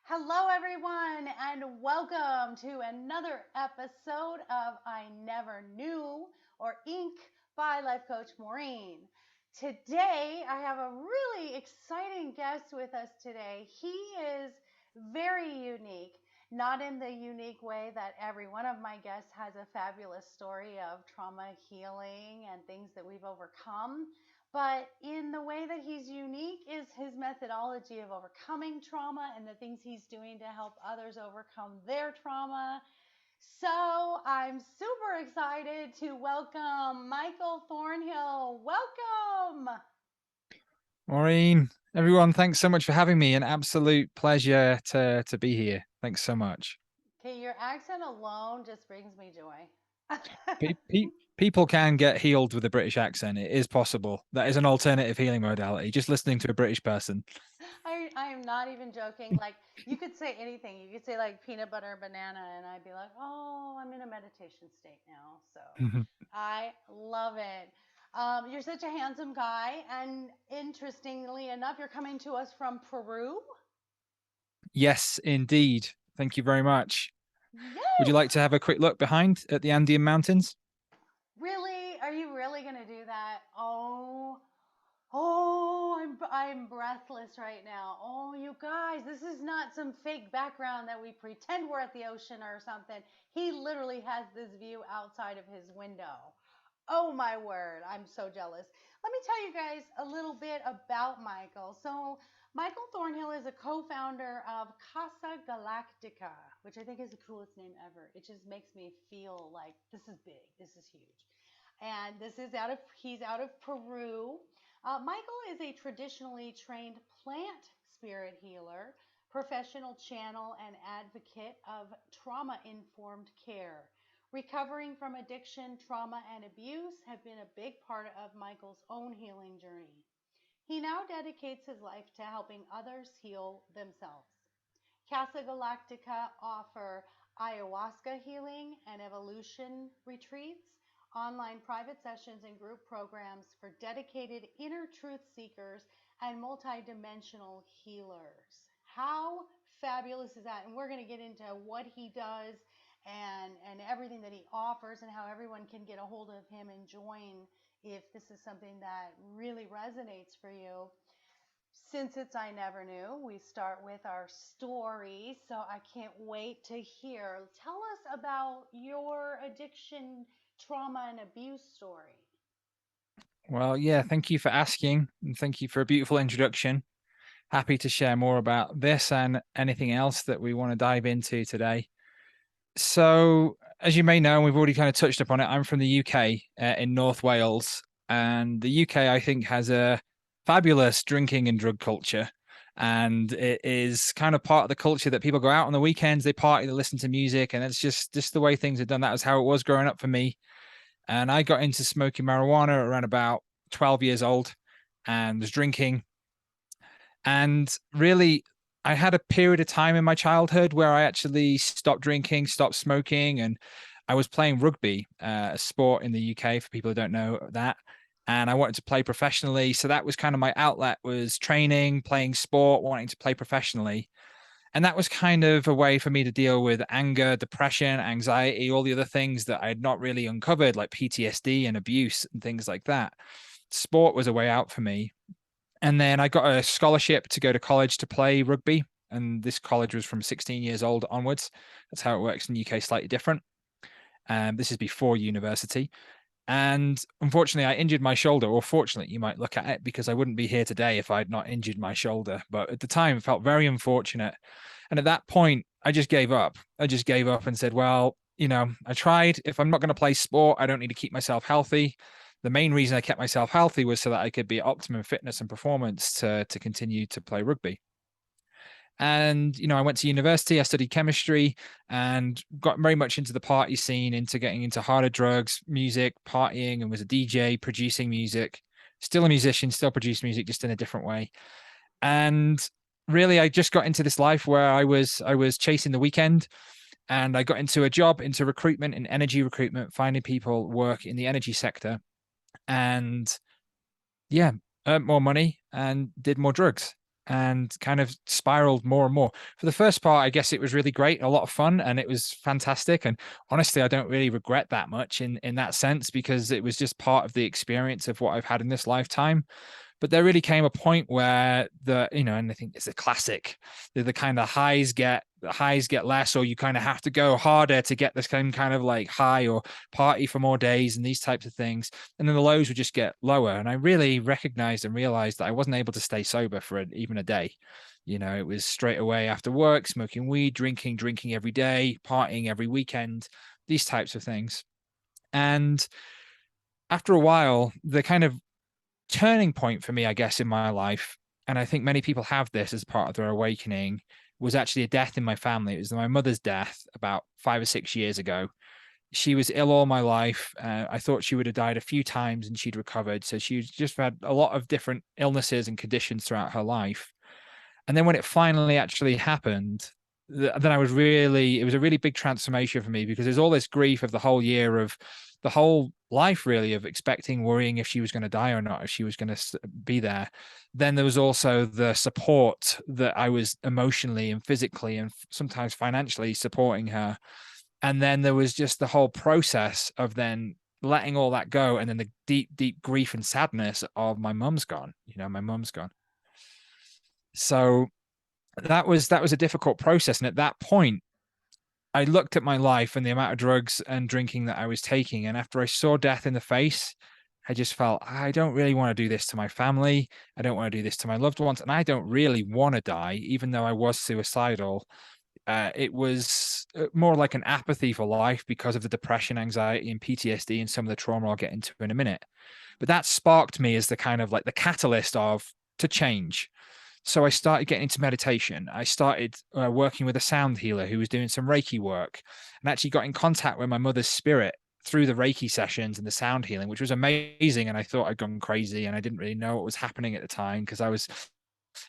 Hello, everyone, and welcome to another episode of I Never Knew or Ink by Life Coach Maureen. Today, I have a really exciting guest with us today. He is very unique, not in the unique way that every one of my guests has a fabulous story of trauma healing and things that we've overcome. But in the way that he's unique is his methodology of overcoming trauma and the things he's doing to help others overcome their trauma. So I'm super excited to welcome Michael Thornhill. Welcome. Maureen, everyone, thanks so much for having me. An absolute pleasure to be here. Thanks so much. Okay, your accent alone just brings me joy. People can get healed with a British accent. It is possible. That is an alternative healing modality. Just listening to a British person. I am not even joking. Like, you could say anything. You could say, like, peanut butter banana, and I'd be like, oh, I'm in a meditation state now. So I love it. You're such a handsome guy. And interestingly enough, you're coming to us from Peru. Yes, indeed. Thank you very much. Would you Yes. like to have a quick look behind at the Andean Mountains? Really? Are you really going to do that? Oh, I'm breathless right now. Oh, you guys, this is not some fake background that we pretend we're at the ocean or something. He literally has this view outside of his window. Oh my word, I'm so jealous. Let me tell you guys a little bit about Michael. So, Michael Thornhill is a co-founder of Casa Galactica, which I think is the coolest name ever. It just makes me feel like this is big, this is huge. And this is he's out of Peru. Michael is a traditionally trained plant spirit healer, professional channel, and advocate of trauma informed care. Recovering from addiction, trauma, and abuse have been a big part of Michael's own healing journey. He now dedicates his life to helping others heal themselves. Casa Galactica offer ayahuasca healing and evolution retreats, online private sessions, and group programs for dedicated inner truth seekers and multidimensional healers. How fabulous is that? And we're going to get into what he does and everything that he offers and how everyone can get a hold of him and join if this is something that really resonates for you. Since it's I Never Knew, we start with our story. So I can't wait to hear. Tell us about your addiction, trauma, and abuse story. Well, yeah, thank you for asking, and thank you for a beautiful introduction. Happy to share more about this and anything else that we want to dive into today. So, as you may know, we've already kind of touched upon it. I'm from the UK, in North Wales, and the UK, I think, has a fabulous drinking and drug culture. And it is kind of part of the culture that people go out on the weekends, they party, they listen to music, and it's just the way things are done. That was how it was growing up for me. And I got into smoking marijuana around about 12 years old and was drinking. And really, I had a period of time in my childhood where I actually stopped drinking, stopped smoking, and I was playing rugby, a sport in the UK for people who don't know that. And I wanted to play professionally. So that was kind of my outlet, was training, playing sport, wanting to play professionally. And that was kind of a way for me to deal with anger, depression, anxiety, all the other things that I had not really uncovered, like PTSD and abuse and things like that. Sport was a way out for me. And then I got a scholarship to go to college to play rugby. And this college was from 16 years old onwards. That's how it works in the UK, slightly different. This is before university. And unfortunately, I injured my shoulder, or fortunately, you might look at it, because I wouldn't be here today if I'd not injured my shoulder. But at the time, it felt very unfortunate. And at that point, I just gave up. I just gave up and said, well, I tried. If I'm not going to play sport, I don't need to keep myself healthy. The main reason I kept myself healthy was so that I could be at optimum fitness and performance to continue to play rugby. And I went to university, I studied chemistry, and got very much into the party scene, into getting into harder drugs, music, partying, and was a DJ, producing music. Still a musician, still produce music, just in a different way. And really, I just got into this life where I was chasing the weekend, and I got into a job, into recruitment and energy recruitment, finding people work in the energy sector. And yeah, earned more money and did more drugs. and kind of spiraled more and more. For the first part, I guess it was really great, a lot of fun, and it was fantastic. And honestly, I don't really regret that much in that sense, because it was just part of the experience of what I've had in this lifetime. But there really came a point where and I think it's a classic, the kind of highs get less, or you kind of have to go harder to get this kind of like high, or party for more days and these types of things. And then the lows would just get lower. And I really recognized and realized that I wasn't able to stay sober for even a day. It was straight away after work, smoking weed, drinking every day, partying every weekend, these types of things. And after a while, the kind of turning point for me, I guess, in my life, and I think many people have this as part of their awakening, was actually a death in my family. It was my mother's death about 5 or 6 years ago. She was ill all my life. I thought she would have died a few times and she'd recovered. So she's just had a lot of different illnesses and conditions throughout her life. And then when it finally actually happened, then it was a really big transformation for me, because there's all this grief of the whole year, of the whole life really, of expecting, worrying if she was going to die or not, if she was going to be there. Then there was also the support that I was emotionally and physically and sometimes financially supporting her. And then there was just the whole process of then letting all that go, and then the deep grief and sadness of my mum's gone. My mum's gone. So that was a difficult process. And at that point, I looked at my life and the amount of drugs and drinking that I was taking. And after I saw death in the face, I just felt, I don't really want to do this to my family. I don't want to do this to my loved ones. And I don't really want to die, even though I was suicidal. It was more like an apathy for life because of the depression, anxiety, and PTSD, and some of the trauma I'll get into in a minute. But that sparked me as the kind of like the catalyst to change. So I started getting into meditation. I started working with a sound healer who was doing some Reiki work, and actually got in contact with my mother's spirit through the Reiki sessions and the sound healing, which was amazing. And I thought I'd gone crazy, and I didn't really know what was happening at the time, because I was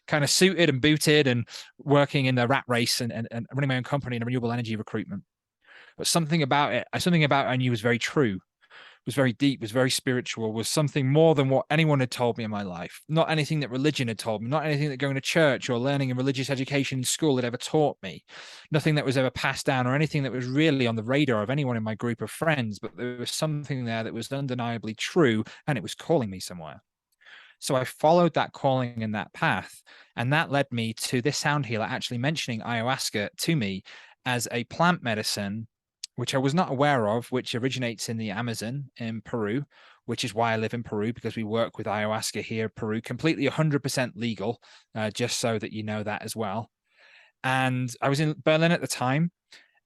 kind of suited and booted and working in the rat race and running my own company in renewable energy recruitment. But something about it I knew was very true, was very deep, was very spiritual, was something more than what anyone had told me in my life. Not anything that religion had told me, not anything that going to church or learning a religious education in school had ever taught me. Nothing that was ever passed down, or anything that was really on the radar of anyone in my group of friends. But there was something there that was undeniably true, and it was calling me somewhere. So I followed that calling and that path. And that led me to this sound healer actually mentioning ayahuasca to me as a plant medicine, which I was not aware of, which originates in the Amazon in Peru, which is why I live in Peru, because we work with ayahuasca here in Peru, completely 100% legal, just so that you know that as well. And I was in Berlin at the time,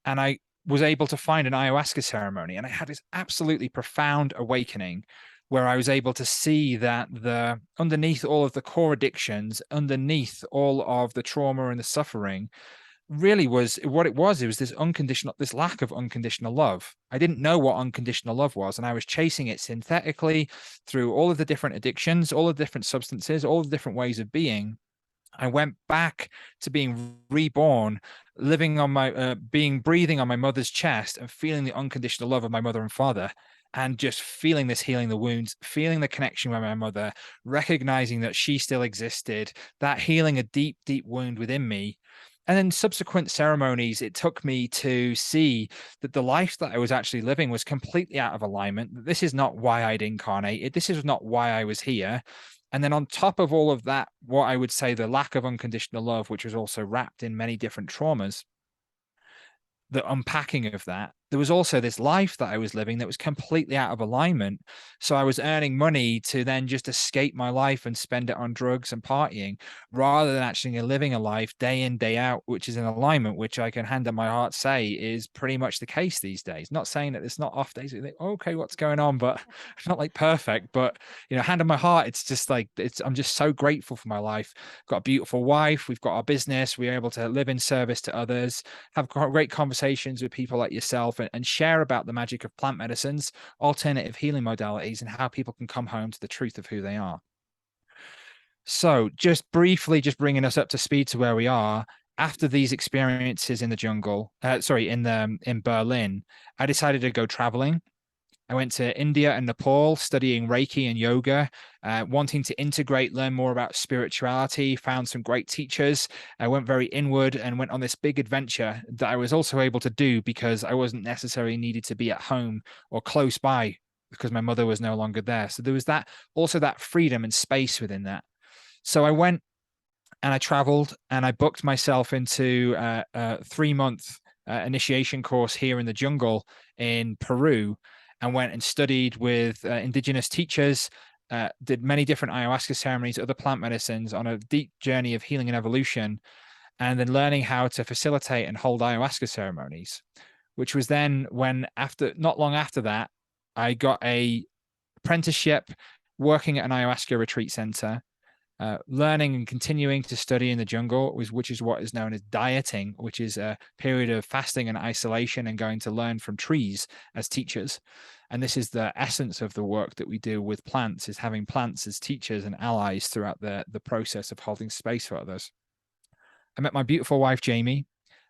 and I was able to find an ayahuasca ceremony, and I had this absolutely profound awakening, where I was able to see that underneath all of the core addictions, underneath all of the trauma and the suffering, really was what it was. It was this lack of unconditional love. I didn't know what unconditional love was, and I was chasing it synthetically through all of the different addictions, all of the different substances, all of the different ways of being. I went back to being reborn, living on breathing on my mother's chest, and feeling the unconditional love of my mother and father, and just feeling this healing the wounds, feeling the connection with my mother, recognizing that she still existed, that healing a deep wound within me. And then subsequent ceremonies, it took me to see that the life that I was actually living was completely out of alignment. This is not why I'd incarnated. This is not why I was here. And then on top of all of that, what I would say the lack of unconditional love, which was also wrapped in many different traumas, the unpacking of that, there was also this life that I was living that was completely out of alignment. So I was earning money to then just escape my life and spend it on drugs and partying, rather than actually living a life day in, day out, which is in alignment, which I can hand on my heart say is pretty much the case these days. Not saying that it's not off days. You think, okay, what's going on? But it's not like perfect, but hand on my heart, it's just like, I'm just so grateful for my life. Got a beautiful wife. We've got our business. We're able to live in service to others, have great conversations with people like yourself, and share about the magic of plant medicines, alternative healing modalities, and how people can come home to the truth of who they are. So just briefly, just bringing us up to speed to where we are. After these experiences in the jungle, in Berlin, I decided to go traveling. I went to India and Nepal studying Reiki and yoga, wanting to integrate, learn more about spirituality, found some great teachers. I went very inward and went on this big adventure that I was also able to do because I wasn't necessarily needed to be at home or close by because my mother was no longer there. So there was that also that freedom and space within that. So I went and I traveled and I booked myself into a 3 month initiation course here in the jungle in Peru, and went and studied with indigenous teachers, did many different ayahuasca ceremonies, other plant medicines on a deep journey of healing and evolution, and then learning how to facilitate and hold ayahuasca ceremonies, which was then when, after not long after that, I got a apprenticeship working at an ayahuasca retreat center, learning and continuing to study in the jungle, which is what is known as dieting, which is a period of fasting and isolation and going to learn from trees as teachers. And this is the essence of the work that we do with plants, is having plants as teachers and allies throughout the process of holding space for others. I met my beautiful wife, Jamie.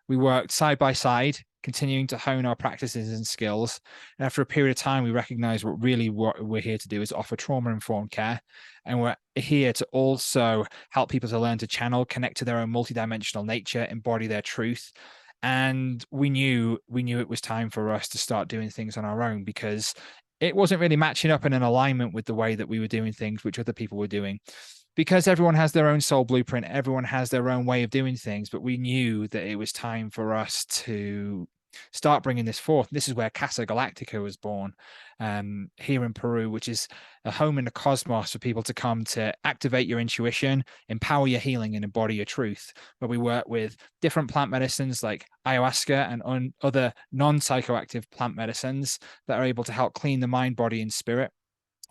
We worked side by side, continuing to hone our practices and skills. And after a period of time, we recognized what we're here to do is offer trauma-informed care. And we're here to also help people to learn to channel, connect to their own multidimensional nature, embody their truth. And we knew it was time for us to start doing things on our own, because it wasn't really matching up in an alignment with the way that we were doing things, which other people were doing, because everyone has their own soul blueprint, everyone has their own way of doing things. But we knew that it was time for us to start bringing this forth. This is where Casa Galactica was born, here in Peru, which is a home in the cosmos for people to come to activate your intuition, empower your healing, and embody your truth. Where we work with different plant medicines like ayahuasca and other non-psychoactive plant medicines that are able to help clean the mind, body, and spirit.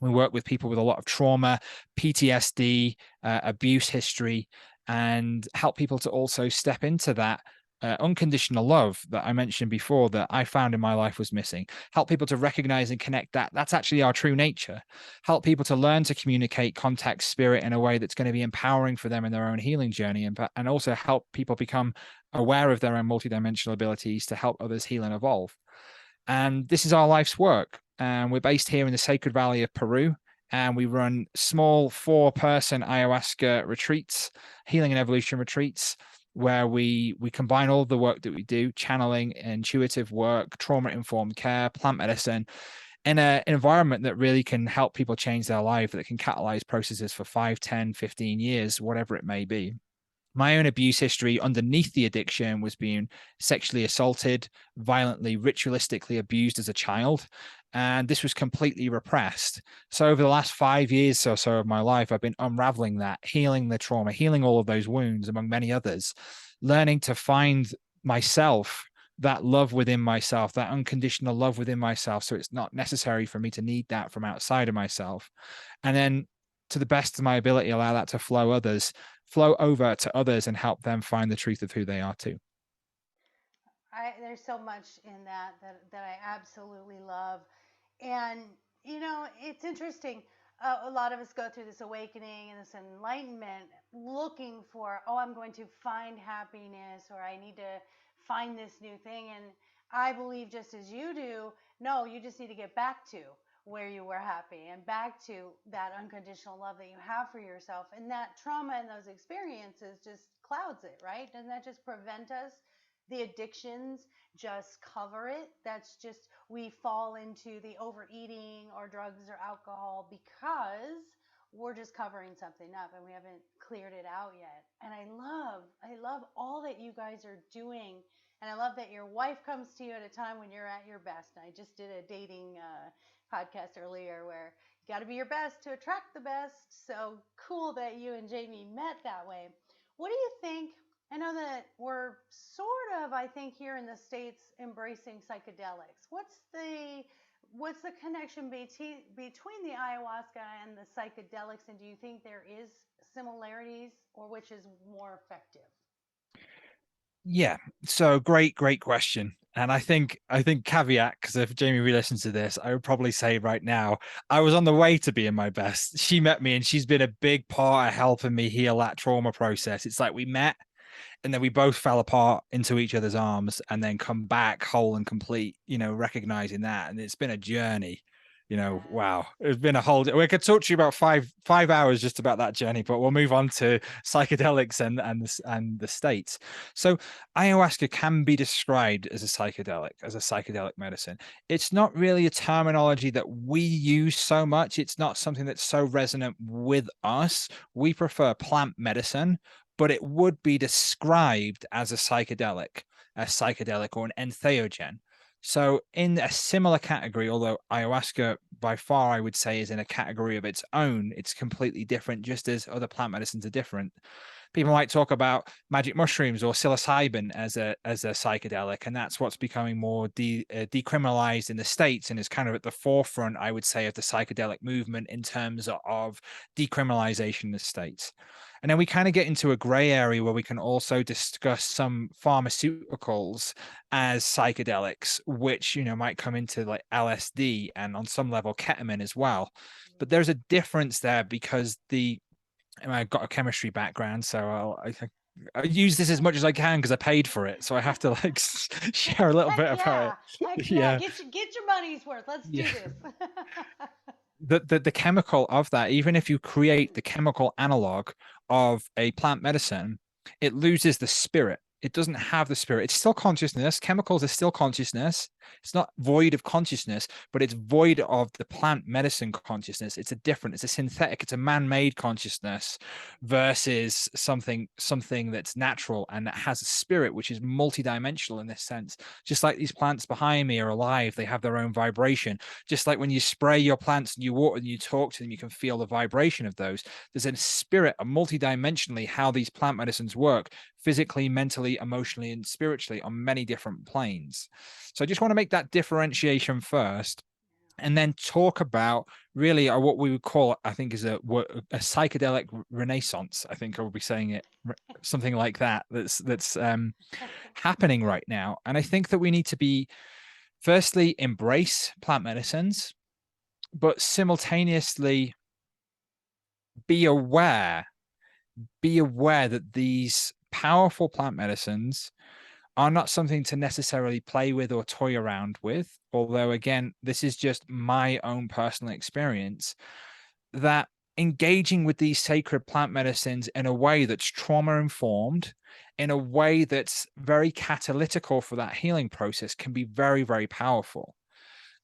We work with people with a lot of trauma, PTSD, abuse history, and help people to also step into that unconditional love that I mentioned before that I found in my life was missing. Help people to recognize and connect that that's actually our true nature. Help people to learn to communicate, contact spirit in a way that's going to be empowering for them in their own healing journey, and also help people become aware of their own multidimensional abilities to help others heal and evolve. And this is our life's work. And we're based here in the Sacred Valley of Peru. And we run small 4-person ayahuasca retreats, healing and evolution retreats, where we combine all of the work that we do, channeling, intuitive work, trauma-informed care, plant medicine, in an environment that really can help people change their life, that can catalyze processes for 5, 10, 15 years, whatever it may be. My own abuse history underneath the addiction was being sexually assaulted, violently, ritualistically abused as a child. And this was completely repressed. So over the last 5 years or so of my life, I've been unraveling that, healing the trauma, healing all of those wounds, among many others, learning to find myself, that love within myself, that unconditional love within myself. So it's not necessary for me to need that from outside of myself. And then, to the best of my ability, allow that to flow over to others and help them find the truth of who they are too. There's so much in that I absolutely love. And, it's interesting. A lot of us go through this awakening and this enlightenment looking for, oh, I'm going to find happiness, or I need to find this new thing. And I believe, just as you do, no, you just need to get back to where you were happy and back to that unconditional love that you have for yourself. And that trauma and those experiences just clouds it, right? Doesn't that just prevent us? The addictions just cover it. That's just, we fall into the overeating or drugs or alcohol because we're just covering something up and we haven't cleared it out yet. And I love all that you guys are doing. And I love that your wife comes to you at a time when you're at your best. I just did a dating podcast earlier where you got to be your best to attract the best. So cool that you and Jamie met that way. What do you think? I know that we're sort of, I think, here in the States embracing psychedelics. What's the connection between the ayahuasca and the psychedelics, and do you think there is similarities, or which is more effective? Yeah. So great question. And I think caveat, because if Jamie re-listens to this, I would probably say right now, I was on the way to being my best. She met me and she's been a big part of helping me heal that trauma process. It's like we met and then we both fell apart into each other's arms and then come back whole and complete, recognizing that. And it's been a journey. Wow, it's been a whole. We could talk to you about five hours just about that journey, but we'll move on to psychedelics and the states. So ayahuasca can be described as a psychedelic medicine. It's not really a terminology that we use so much. It's not something that's so resonant with us. We prefer plant medicine, but it would be described as a psychedelic or an entheogen. So in a similar category, although ayahuasca by far I would say is in a category of its own, it's completely different, just as other plant medicines are different. People might talk about magic mushrooms or psilocybin as a psychedelic, and that's what's becoming more decriminalized in the States and is kind of at the forefront, I would say, of the psychedelic movement in terms of decriminalization in the States. And then we kind of get into a gray area where we can also discuss some pharmaceuticals as psychedelics, which might come into like LSD and on some level ketamine as well. But there's a difference there because I've got a chemistry background, so I use this as much as I can because I paid for it. So I have to like share a little bit about it. Heck yeah. Yeah. Get your money's worth. Let's do this. The chemical of that, even if you create the chemical analog of a plant medicine, it loses the spirit. It doesn't have the spirit. It's still consciousness. Chemicals are still consciousness. It's not void of consciousness, but it's void of the plant medicine consciousness. It's a synthetic, it's a man-made consciousness versus something that's natural and that has a spirit, which is multidimensional in this sense. Just like these plants behind me are alive, they have their own vibration. Just like when you spray your plants and you water and you talk to them, you can feel the vibration of those. There's a spirit, a multidimensionally how these plant medicines work, physically, mentally, emotionally, and spiritually on many different planes. So I just want to make that differentiation first, and then talk about really what we would call, I think, is a psychedelic renaissance. I think I will be saying it something like that. That's happening right now, and I think that we need to be firstly embrace plant medicines, but simultaneously be aware that these powerful plant medicines are not something to necessarily play with or toy around with. Although, again, this is just my own personal experience, that engaging with these sacred plant medicines in a way that's trauma informed, in a way that's very catalytical for that healing process, can be very, very powerful.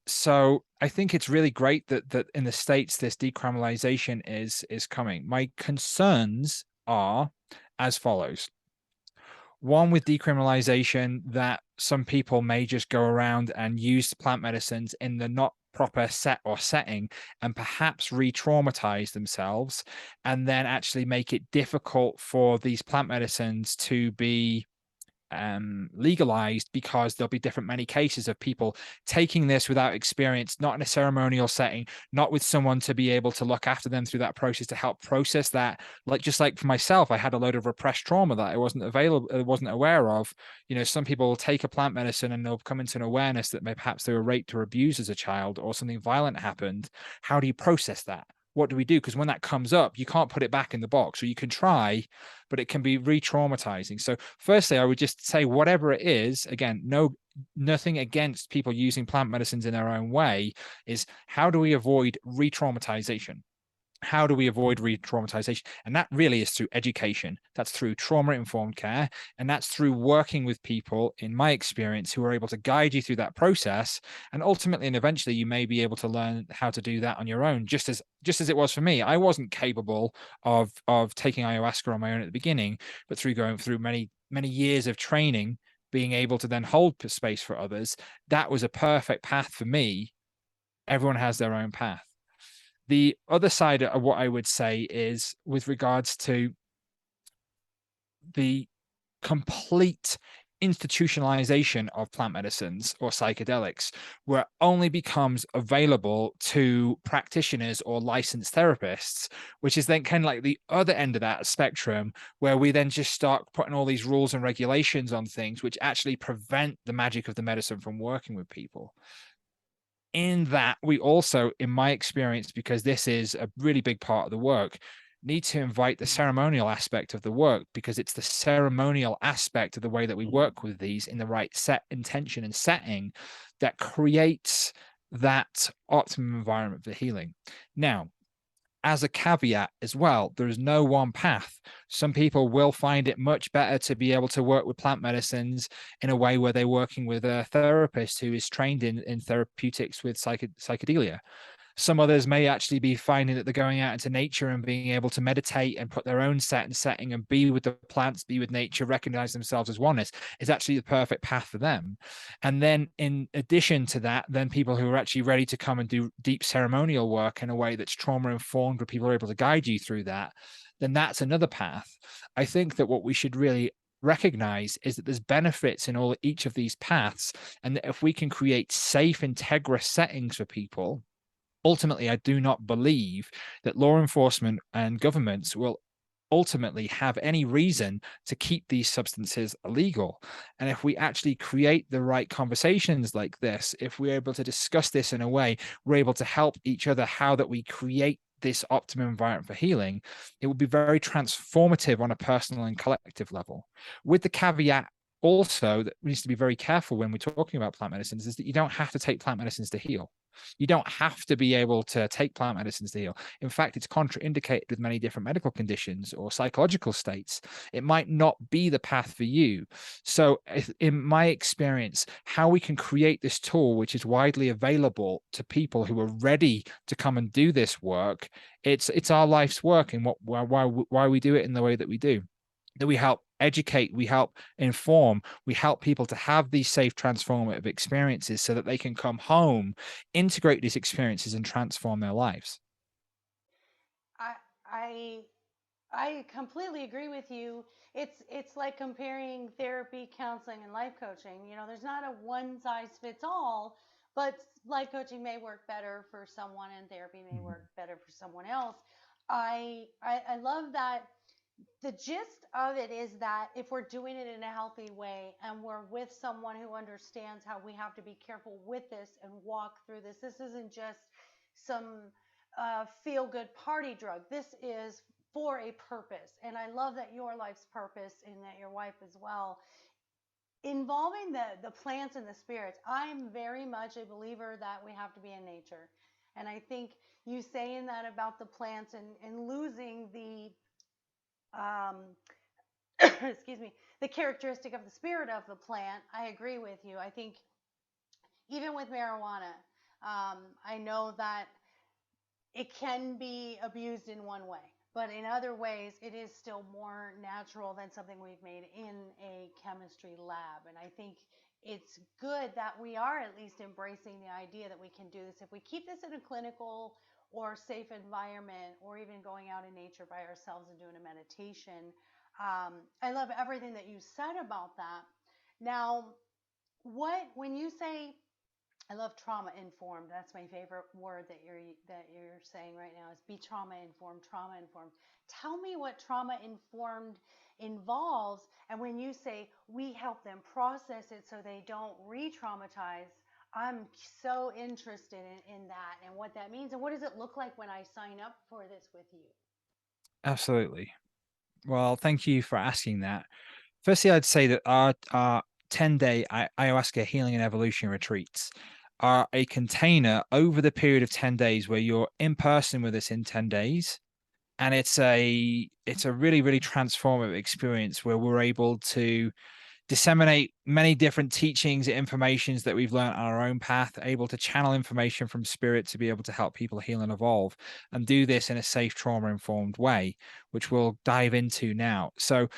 So I think it's really great that in the States this decriminalization is coming. My concerns are as follows. One, with decriminalization, that some people may just go around and use plant medicines in the not proper set or setting and perhaps re-traumatize themselves, and then actually make it difficult for these plant medicines to be legalized, because there'll be many cases of people taking this without experience, not in a ceremonial setting, not with someone to be able to look after them through that process, to help process that. Just like for myself, I had a load of repressed trauma that I wasn't aware of. Some people will take a plant medicine and they'll come into an awareness that perhaps they were raped or abused as a child, or something violent happened. How do you process that? What do we do? Because when that comes up, you can't put it back in the box, or you can try, but it can be re-traumatizing. So firstly, I would just say, whatever it is, again, nothing against people using plant medicines in their own way, is how do we avoid re-traumatization? How do we avoid re-traumatization? And that really is through education. That's through trauma-informed care. And that's through working with people, in my experience, who are able to guide you through that process. And ultimately and eventually, you may be able to learn how to do that on your own, just as it was for me. I wasn't capable of taking ayahuasca on my own at the beginning, but through going through many, many years of training, being able to then hold space for others, that was a perfect path for me. Everyone has their own path. The other side of what I would say is with regards to the complete institutionalization of plant medicines or psychedelics, where it only becomes available to practitioners or licensed therapists, which is then kind of like the other end of that spectrum, where we then just start putting all these rules and regulations on things which actually prevent the magic of the medicine from working with people. In that, we also, in my experience, because this is a really big part of the work, need to invite the ceremonial aspect of the work, because it's the ceremonial aspect of the way that we work with these in the right set intention and setting that creates that optimum environment for healing. Now, as a caveat as well, there is no one path. Some people will find it much better to be able to work with plant medicines in a way where they're working with a therapist who is trained in therapeutics with psychedelia. Some others may actually be finding that they're going out into nature and being able to meditate and put their own set and setting and be with the plants, be with nature, recognize themselves as oneness is actually the perfect path for them. And then in addition to that, then people who are actually ready to come and do deep ceremonial work in a way that's trauma informed, where people are able to guide you through that, then that's another path. I think that what we should really recognize is that there's benefits in each of these paths, and that if we can create safe, integrous settings for people, ultimately, I do not believe that law enforcement and governments will ultimately have any reason to keep these substances illegal. And if we actually create the right conversations like this, if we're able to discuss this in a way, we're able to help each other how that we create this optimum environment for healing, it will be very transformative on a personal and collective level. With the caveat also that needs to be very careful when we're talking about plant medicines is that you don't have to take plant medicines to heal. You don't have to be able to take plant medicines to heal. In fact, it's contraindicated with many different medical conditions or psychological states. It might not be the path for you. So, in my experience, how we can create this tool, which is widely available to people who are ready to come and do this work, it's our life's work, and why we do it in the way that we do. That we help educate, we help inform, we help people to have these safe transformative experiences so that they can come home, integrate these experiences and transform their lives. I I I completely agree with you. It's like comparing therapy, counseling, and life coaching. You know, there's not a one size fits all, but life coaching may work better for someone and therapy may work better for someone else. I love that the gist of it is that if we're doing it in a healthy way and we're with someone who understands how we have to be careful with this and walk through this isn't just some feel good party drug. This is for a purpose. And I love that your life's purpose and that your wife as well. Involving the plants and the spirits, I'm very much a believer that we have to be in nature. And I think you saying that about the plants and losing the um, excuse me, the characteristic of the spirit of the plant, I agree with you. I think even with marijuana, I know that it can be abused in one way, but in other ways, it is still more natural than something we've made in a chemistry lab. And I think it's good that we are at least embracing the idea that we can do this. If we keep this in a clinical or safe environment, or even going out in nature by ourselves and doing a meditation, I love everything that you said about that. Now, when you say I love trauma informed. That's my favorite word that you're saying right now is be trauma informed, trauma informed. Tell me what trauma informed involves, and when you say we help them process it so they don't re-traumatize, I'm so interested in that and what that means and what does it look like when I sign up for this with you? Absolutely. Well, thank you for asking that. Firstly, I'd say that our 10-day ayahuasca healing and evolution retreats are a container over the period of 10 days where you're in person with us in 10 days. And it's a really, really transformative experience where we're able to disseminate many different teachings and informations that we've learned on our own path, able to channel information from spirit to be able to help people heal and evolve, and do this in a safe, trauma informed way, which we'll dive into now. So,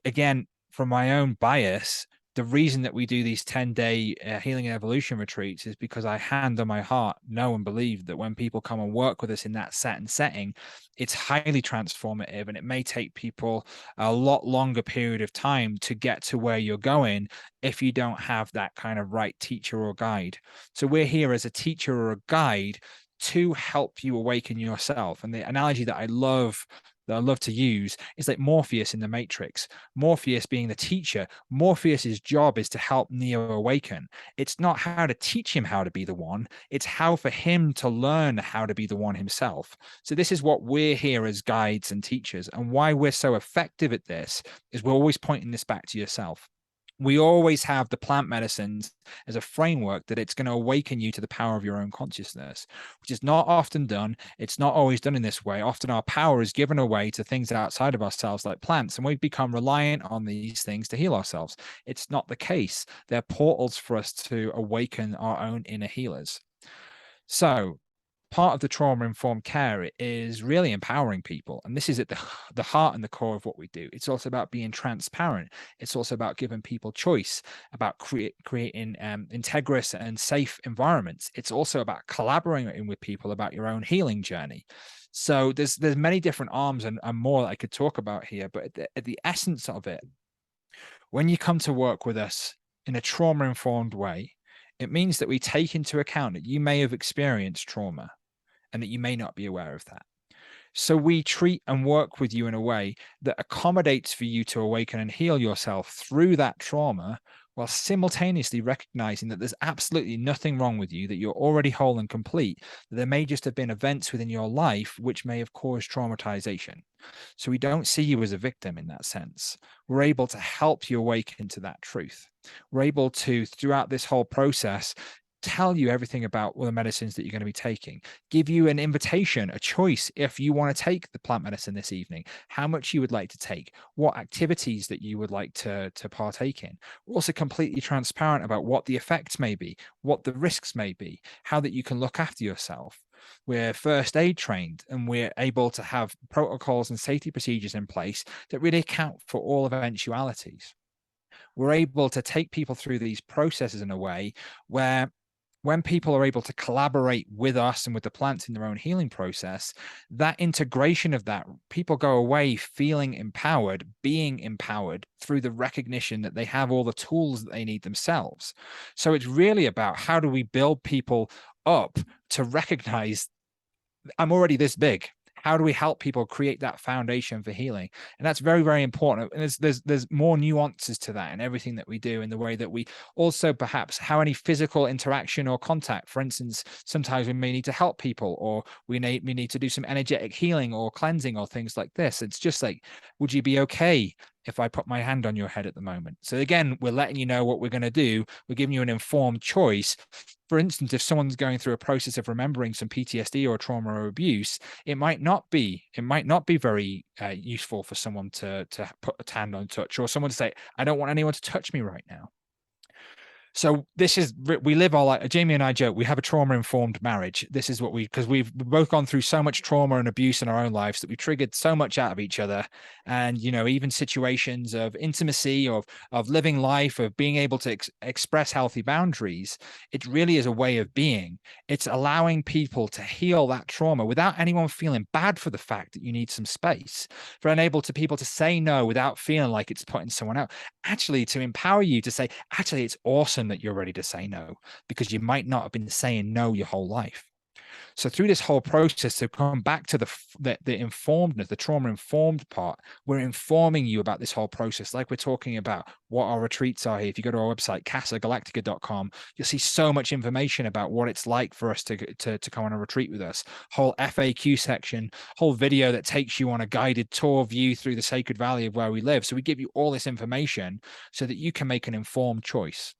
again, from my own bias, the reason that we do these 10-day healing and evolution retreats is because I hand on my heart know and believe that when people come and work with us in that set and setting, it's highly transformative, and it may take people a lot longer period of time to get to where you're going if you don't have that kind of right teacher or guide. So we're here as a teacher or a guide to help you awaken yourself. And the analogy that I love to use is like Morpheus in the Matrix. Morpheus being the teacher, Morpheus's job is to help Neo awaken. It's not how to teach him how to be the one, it's how for him to learn how to be the one himself. So this is what we're here as guides and teachers, and why we're so effective at this is we're always pointing this back to yourself. We always have the plant medicines as a framework that it's going to awaken you to the power of your own consciousness, which is not often done. It's not always done in this way. Often our power is given away to things outside of ourselves, like plants, and we've become reliant on these things to heal ourselves. It's not the case. They're portals for us to awaken our own inner healers. So, part of the trauma-informed care is really empowering people, and this is at the heart and the core of what we do. It's also about being transparent. It's also about giving people choice, about creating integrous and safe environments. It's also about collaborating with people about your own healing journey. So there's many different arms and more that I could talk about here, but at the essence of it, when you come to work with us in a trauma-informed way, it means that we take into account that you may have experienced trauma and that you may not be aware of that. So we treat and work with you in a way that accommodates for you to awaken and heal yourself through that trauma, while simultaneously recognizing that there's absolutely nothing wrong with you, that you're already whole and complete, that there may just have been events within your life which may have caused traumatization. So we don't see you as a victim in that sense. We're able to help you awaken to that truth. We're able to, throughout this whole process, tell you everything about the medicines that you're going to be taking, give you an invitation, a choice if you want to take the plant medicine this evening, how much you would like to take, what activities that you would like to partake in. We're also completely transparent about what the effects may be, what the risks may be, how that you can look after yourself. We're first aid trained, and we're able to have protocols and safety procedures in place that really account for all eventualities. We're able to take people through these processes in a way where, when people are able to collaborate with us and with the plants in their own healing process, that integration of that, people go away feeling empowered, being empowered through the recognition that they have all the tools that they need themselves. So it's really about, how do we build people up to recognize, I'm already this big. How do we help people create that foundation for healing? And that's very, very important. And there's more nuances to that in everything that we do, in the way that we also perhaps how any physical interaction or contact. For instance, sometimes we may need to help people, or we need to do some energetic healing or cleansing or things like this. It's just like, would you be okay if I put my hand on your head at the moment? So again, we're letting you know what we're going to do. We're giving you an informed choice. For instance, if someone's going through a process of remembering some PTSD or trauma or abuse, it might not be very useful for someone to put a hand on touch, or someone to say, I don't want anyone to touch me right now. So this is, we live our life. Jamie and I joke, we have a trauma-informed marriage. This is what because we've both gone through so much trauma and abuse in our own lives that we triggered so much out of each other. And, even situations of intimacy, of living life, of being able to express healthy boundaries, it really is a way of being. It's allowing people to heal that trauma without anyone feeling bad for the fact that you need some space, for enable to people to say no without feeling like it's putting someone out. Actually, to empower you to say, actually, it's awesome that you're ready to say no, because you might not have been saying no your whole life. So through this whole process, to come back to the informedness, the trauma-informed part, we're informing you about this whole process, like we're talking about what our retreats are here. If you go to our website, casagalactica.com, you'll see so much information about what it's like for us to come on a retreat with us. Whole FAQ section, whole video that takes you on a guided tour view through the sacred valley of where we live. So we give you all this information so that you can make an informed choice.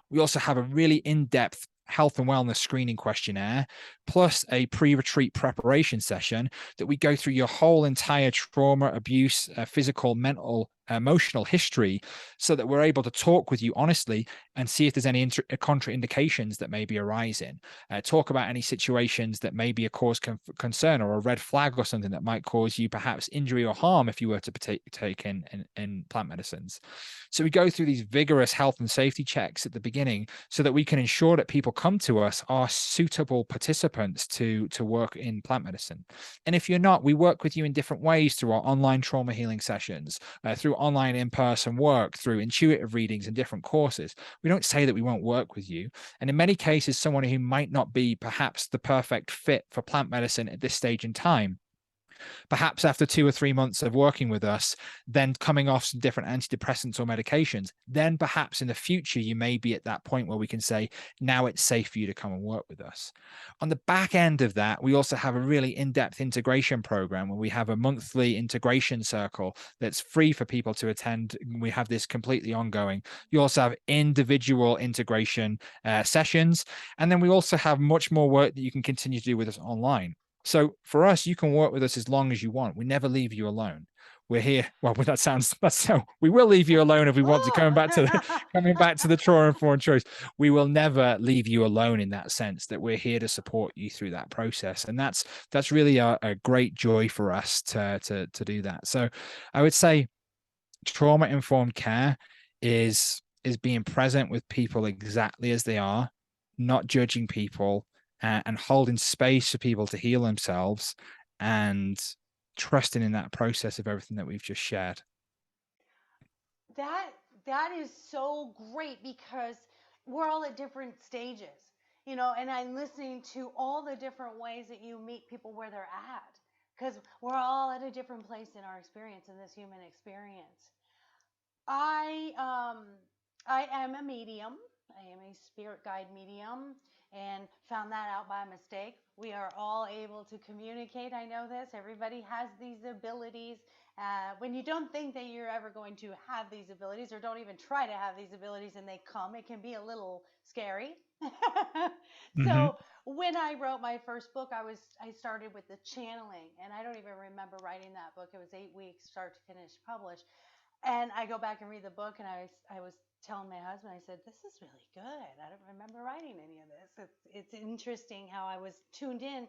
We also have a really in-depth health and wellness screening questionnaire, plus a pre-retreat preparation session that we go through your whole entire trauma, abuse, physical, mental, emotional history, so that we're able to talk with you honestly and see if there's any contraindications that may be arising. Talk about any situations that may be a cause concern, or a red flag, or something that might cause you perhaps injury or harm if you were to partake in plant medicines. So we go through these vigorous health and safety checks at the beginning, so that we can ensure that people come to us are suitable participants to work in plant medicine. And if you're not, we work with you in different ways through our online trauma healing sessions, through online in-person work, through intuitive readings and different courses. We don't say that we won't work with you. And in many cases, someone who might not be perhaps the perfect fit for plant medicine at this stage in time, Perhaps after 2 or 3 months of working with us, then coming off some different antidepressants or medications, then perhaps in the future, you may be at that point where we can say, now it's safe for you to come and work with us. On the back end of that, we also have a really in-depth integration program where we have a monthly integration circle that's free for people to attend. We have this completely ongoing. You also have individual integration sessions. And then we also have much more work that you can continue to do with us online. So for us, you can work with us as long as you want. We never leave you alone. We're here. Well, that's so we will leave you alone if we want to. Coming back to the trauma-informed choice, we will never leave you alone in that sense, that we're here to support you through that process. And that's really a great joy for us to do that. So I would say trauma-informed care is being present with people exactly as they are, not judging people, and holding space for people to heal themselves, and trusting in that process of everything that we've just shared. That is so great because we're all at different stages, you know, and I'm listening to all the different ways that you meet people where they're at, because we're all at a different place in our experience, in this human experience. I um I am a medium. I am a spirit guide medium and found that out by mistake. We are all able to communicate. I know this. Everybody has these abilities. When you don't think that you're ever going to have these abilities, or don't even try to have these abilities, and they come, it can be a little scary. Mm-hmm. So when I wrote my first book, I started with the channeling, and I don't even remember writing that book. It was 8 weeks, start to finish, published. And I go back and read the book, and I was telling my husband, I said, "This is really good. I don't remember writing any of this. It's interesting how I was tuned in."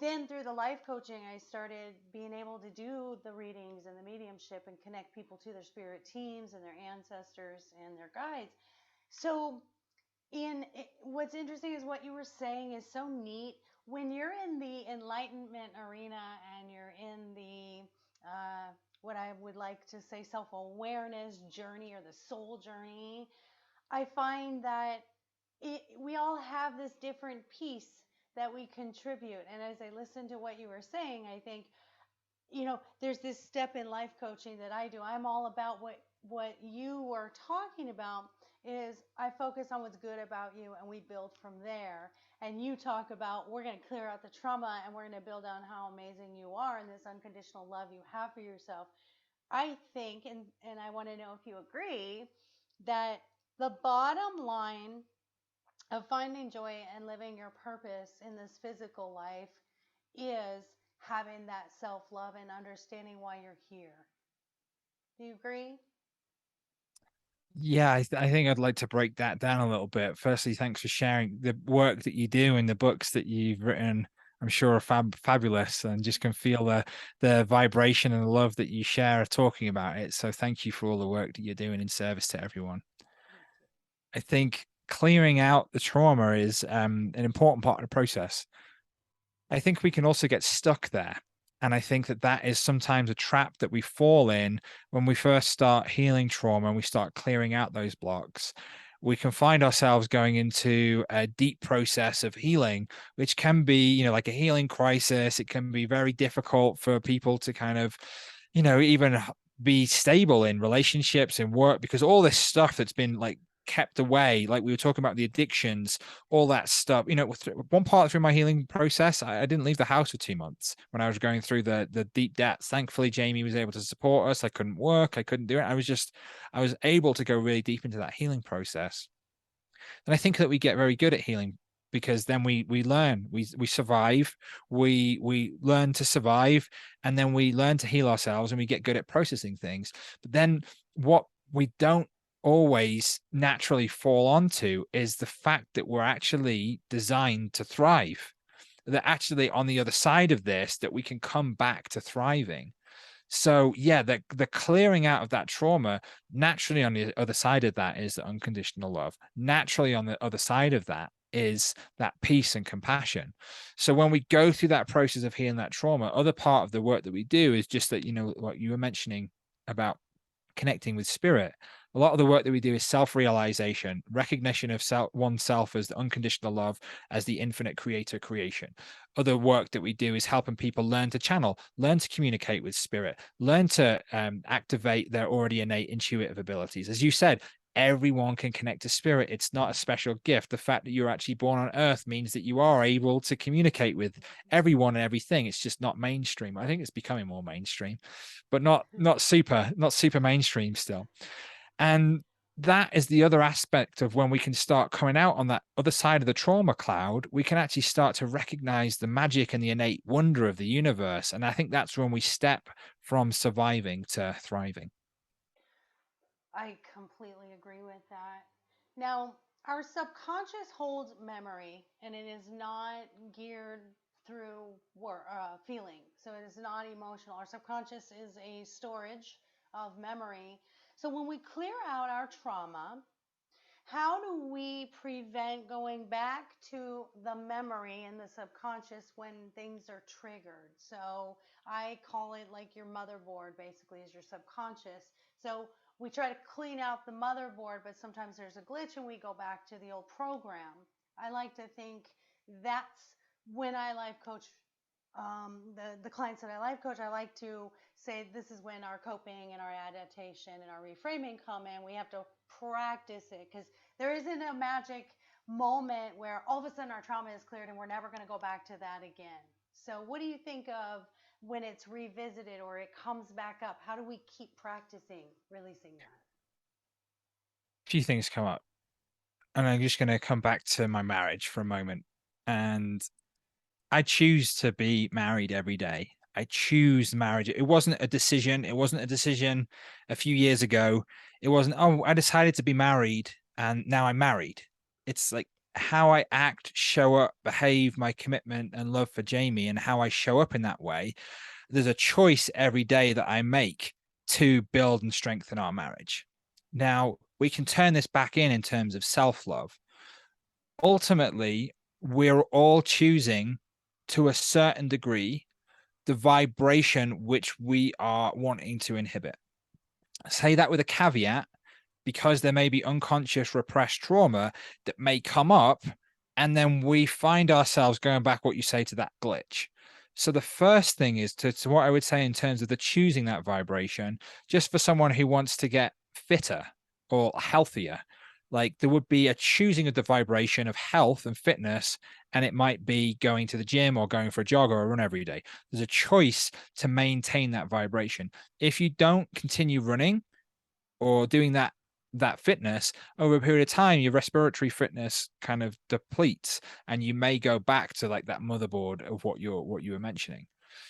Then through the life coaching, I started being able to do the readings and the mediumship and connect people to their spirit teams and their ancestors and their guides. So what's interesting is what you were saying is so neat. When you're in the enlightenment arena and you're in the what I would like to say self-awareness journey, or the soul journey, I find that we all have this different piece that we contribute. And as I listen to what you were saying, I think, you know, there's this step in life coaching that I do. I'm all about what you were talking about. Is I focus on what's good about you, and we build from there. And you talk about, we're going to clear out the trauma, and we're going to build on how amazing you are and this unconditional love you have for yourself. I think, and I want to know if you agree, that the bottom line of finding joy and living your purpose in this physical life is having that self love and understanding why you're here. Do you agree? Yeah, I think I'd like to break that down a little bit. Firstly, thanks for sharing the work that you do and the books that you've written. I'm sure are fabulous, and just can feel the vibration and the love that you share talking about it. So thank you for all the work that you're doing in service to everyone. Thank you. I think clearing out the trauma is an important part of the process. I think we can also get stuck there. And I think that is sometimes a trap that we fall in when we first start healing trauma and we start clearing out those blocks. We can find ourselves going into a deep process of healing, which can be, like a healing crisis. It can be very difficult for people to kind of, even be stable in relationships and work, because all this stuff that's been like kept away, like we were talking about the addictions, all that stuff. One part through my healing process, I didn't leave the house for 2 months when I was going through the deep depths. Thankfully, Jamie was able to support us. I couldn't work, I couldn't do it. I was able to go really deep into that healing process. And I think that we get very good at healing, because then we learn, we survive, we learn to survive, and then we learn to heal ourselves, and we get good at processing things. But then what we don't always naturally fall onto is the fact that we're actually designed to thrive, that actually on the other side of this, that we can come back to thriving. So yeah, the clearing out of that trauma, naturally on the other side of that is the unconditional love. Naturally on the other side of that is that peace and compassion. So when we go through that process of healing that trauma, other part of the work that we do is just that, what you were mentioning about connecting with spirit, a lot of the work that we do is self-realization, recognition of oneself as the unconditional love, as the infinite creator creation. Other work that we do is helping people learn to channel, learn to communicate with spirit, learn to activate their already innate intuitive abilities. As you said, everyone can connect to spirit. It's not a special gift. The fact that you're actually born on earth means that you are able to communicate with everyone and everything. It's just not mainstream. I think it's becoming more mainstream, but not super mainstream still. And that is the other aspect of when we can start coming out on that other side of the trauma cloud, we can actually start to recognize the magic and the innate wonder of the universe. And I think that's when we step from surviving to thriving. I completely agree with that. Now, our subconscious holds memory, and it is not geared through feeling. So it is not emotional. Our subconscious is a storage of memory. So when we clear out our trauma, how do we prevent going back to the memory in the subconscious when things are triggered? So I call it like your motherboard basically is your subconscious. So we try to clean out the motherboard, but sometimes there's a glitch and we go back to the old program. I like to think that's when I life coach the clients that I life coach. I like to say this is when our coping and our adaptation and our reframing come in. We have to practice it because there isn't a magic moment where all of a sudden our trauma is cleared and we're never going to go back to that again. So, what do you think of when it's revisited or it comes back up? How do we keep practicing releasing that? A few things come up, and I'm just going to come back to my marriage for a moment. And I choose to be married every day. I choose marriage. It wasn't a decision. It wasn't a decision a few years ago. It wasn't, oh, I decided to be married and now I'm married. It's like how I act, show up, behave, my commitment and love for Jamie, and how I show up in that way. There's a choice every day that I make to build and strengthen our marriage. Now, we can turn this back in terms of self-love. Ultimately, we're all choosing to a certain degree the vibration which we are wanting to inhibit. Say that with a caveat, because there may be unconscious repressed trauma that may come up, and then we find ourselves going back, what you say, to that glitch. So the first thing is to what I would say in terms of the choosing that vibration, just for someone who wants to get fitter or healthier, like there would be a choosing of the vibration of health and fitness, and it might be going to the gym or going for a jog or a run every day. There's a choice to maintain that vibration. If you don't continue running or doing that fitness over a period of time, your respiratory fitness kind of depletes, and you may go back to like that motherboard of what you were mentioning.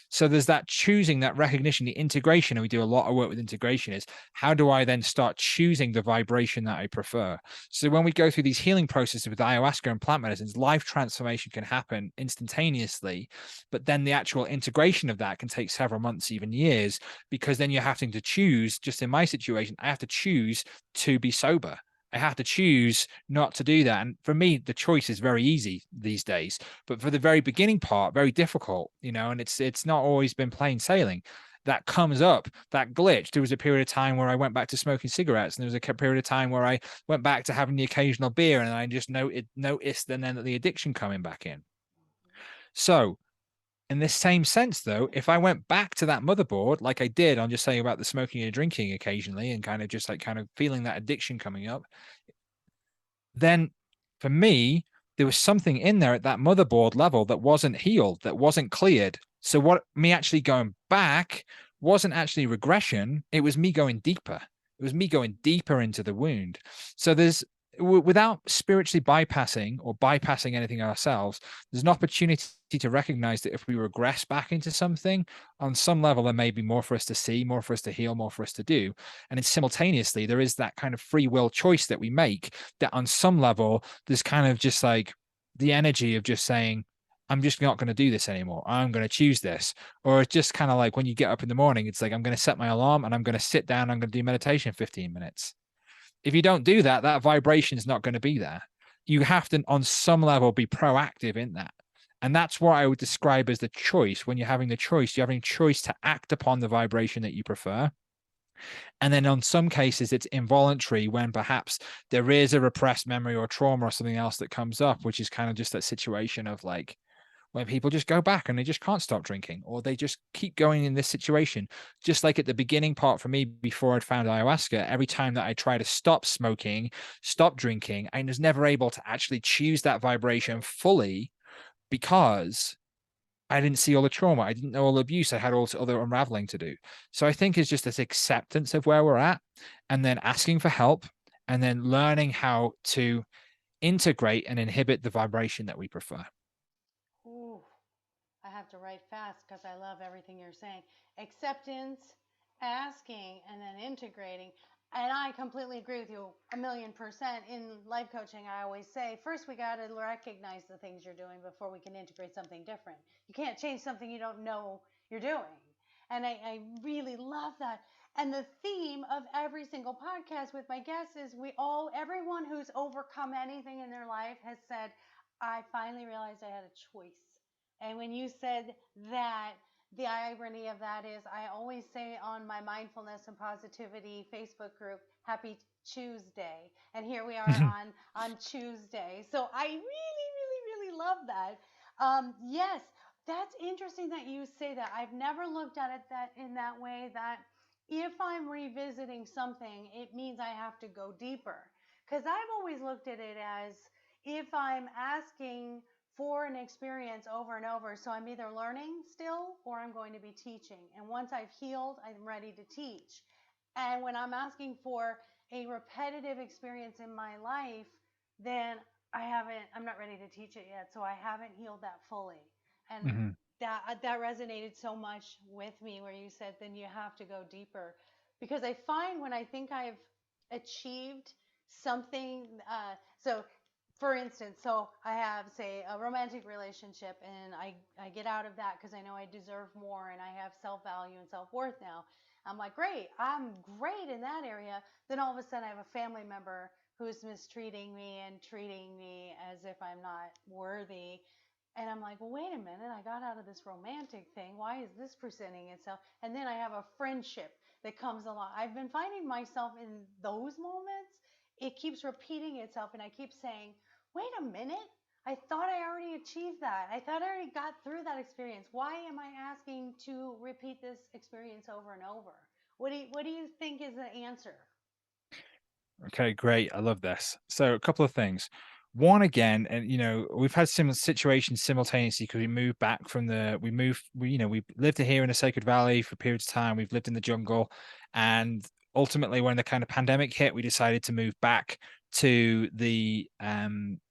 So there's that choosing, that recognition, the integration, and we do a lot of work with integration, is how do I then start choosing the vibration that I prefer? So when we go through these healing processes with ayahuasca and plant medicines, life transformation can happen instantaneously, but then the actual integration of that can take several months, even years, because then you're having to choose. Just in my situation, I have to choose to be sober. I have to choose not to do that. And for me, the choice is very easy these days. But for the very beginning part, very difficult, and it's not always been plain sailing. That comes up, that glitch. There was a period of time where I went back to smoking cigarettes, and there was a period of time where I went back to having the occasional beer, and I just noticed then the addiction coming back in. So in this same sense, though, if I went back to that motherboard, like I did, I'm just saying about the smoking and drinking occasionally, and kind of just like kind of feeling that addiction coming up, then for me, there was something in there at that motherboard level that wasn't healed, that wasn't cleared. So what me actually going back wasn't actually regression. It was me going deeper. It was me going deeper into the wound. So there's, without spiritually bypassing anything ourselves, there's an opportunity to recognize that if we regress back into something, on some level, there may be more for us to see, more for us to heal, more for us to do. And it's simultaneously, there is that kind of free will choice that we make, that on some level, there's kind of just like the energy of just saying, I'm just not going to do this anymore. I'm going to choose this. Or it's just kind of like when you get up in the morning, it's like, I'm going to set my alarm and I'm going to sit down, I'm going to do meditation 15 minutes. If you don't do that, that vibration is not going to be there. You have to, on some level, be proactive in that. And that's what I would describe as the choice. When you're having the choice, you're having choice to act upon the vibration that you prefer. And then on some cases, it's involuntary when perhaps there is a repressed memory or trauma or something else that comes up, which is kind of just that situation of like when people just go back and they just can't stop drinking, or they just keep going in this situation. Just like at the beginning part for me, before I'd found ayahuasca, every time that I try to stop smoking, stop drinking, I was never able to actually choose that vibration fully because I didn't see all the trauma. I didn't know all the abuse. I had all this other unraveling to do. So I think it's just this acceptance of where we're at, and then asking for help, and then learning how to integrate and inhibit the vibration that we prefer. Ooh, I have to write fast because I love everything you're saying. Acceptance, asking, and then integrating. And I completely agree with you 1,000,000%. In life coaching, I always say first we got to recognize the things you're doing before we can integrate something different. You can't change something you don't know you're doing. And I really love that. And the theme of every single podcast with my guests is everyone who's overcome anything in their life has said, I finally realized I had a choice. And when you said that, the irony of that is I always say on my mindfulness and positivity Facebook group, Happy Tuesday. And here we are on Tuesday. So I really love that. Yes, that's interesting that you say that. I've never looked at it that in that way, that if I'm revisiting something, it means I have to go deeper. Because I've always looked at it as if I'm asking for an experience over and over. So I'm either learning still or I'm going to be teaching. And once I've healed, I'm ready to teach. And when I'm asking for a repetitive experience in my life, then I'm not ready to teach it yet. So I haven't healed that fully. And Mhm. that resonated so much with me where you said, then you have to go deeper. Because I find when I think I've achieved something, so for instance, so I have, say, a romantic relationship, and I get out of that because I know I deserve more and I have self value and self worth now. I'm like, great, I'm great in that area. Then all of a sudden, I have a family member who's mistreating me and treating me as if I'm not worthy. And I'm like, well, wait a minute, I got out of this romantic thing. Why is this presenting itself? And then I have a friendship that comes along. I've been finding myself in those moments. It keeps repeating itself, and I keep saying, wait a minute, I thought I already achieved that. I thought I already got through that experience. Why am I asking to repeat this experience over and over? What do you think is the answer? Okay, great. I love this. So a couple of things. One, again, and we've had similar situations simultaneously because we lived here in the Sacred Valley for periods of time. We've lived in the jungle, and ultimately, when the kind of pandemic hit, we decided to move back to the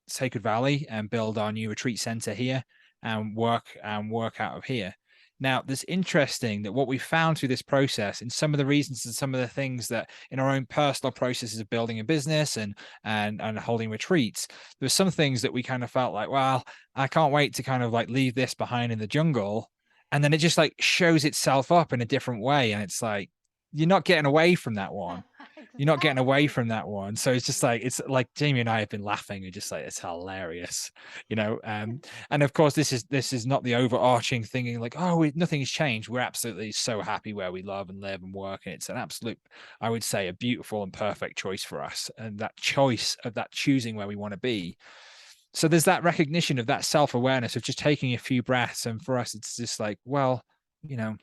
Sacred Valley and build our new retreat center here and work out of here. Now, it's interesting that what we found through this process, and some of the reasons and some of the things that in our own personal processes of building a business and holding retreats, there were some things that we kind of felt like, well, I can't wait to kind of like leave this behind in the jungle. And then it just like shows itself up in a different way. And it's like, you're not getting away from that one. You're not getting away Exactly. from that one. So it's like Jamie and I have been laughing and just like it's hilarious, you know. And of course, this is not the overarching thinking like, oh, nothing's changed. We're absolutely so happy where we love and live and work, and it's an absolute, I would say, a beautiful and perfect choice for us. And that choice of that choosing where we want to be. So there's that recognition of that self-awareness of just taking a few breaths, and for us, it's just like, well, you know,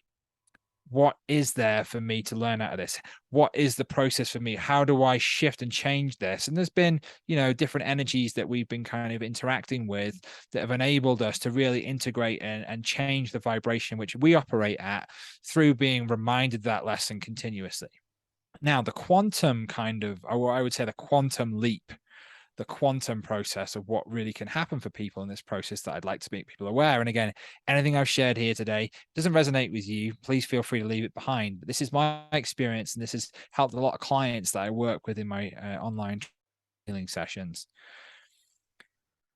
what is there for me to learn out of this? What is the process for me? How do I shift and change this? And there's been, different energies that we've been kind of interacting with that have enabled us to really integrate and change the vibration which we operate at through being reminded that lesson continuously. Now, the quantum kind of, or I would say the quantum leap, the quantum process of what really can happen for people in this process that I'd like to make people aware. And again, anything I've shared here today doesn't resonate with you, please feel free to leave it behind. But this is my experience, and this has helped a lot of clients that I work with in my online healing sessions.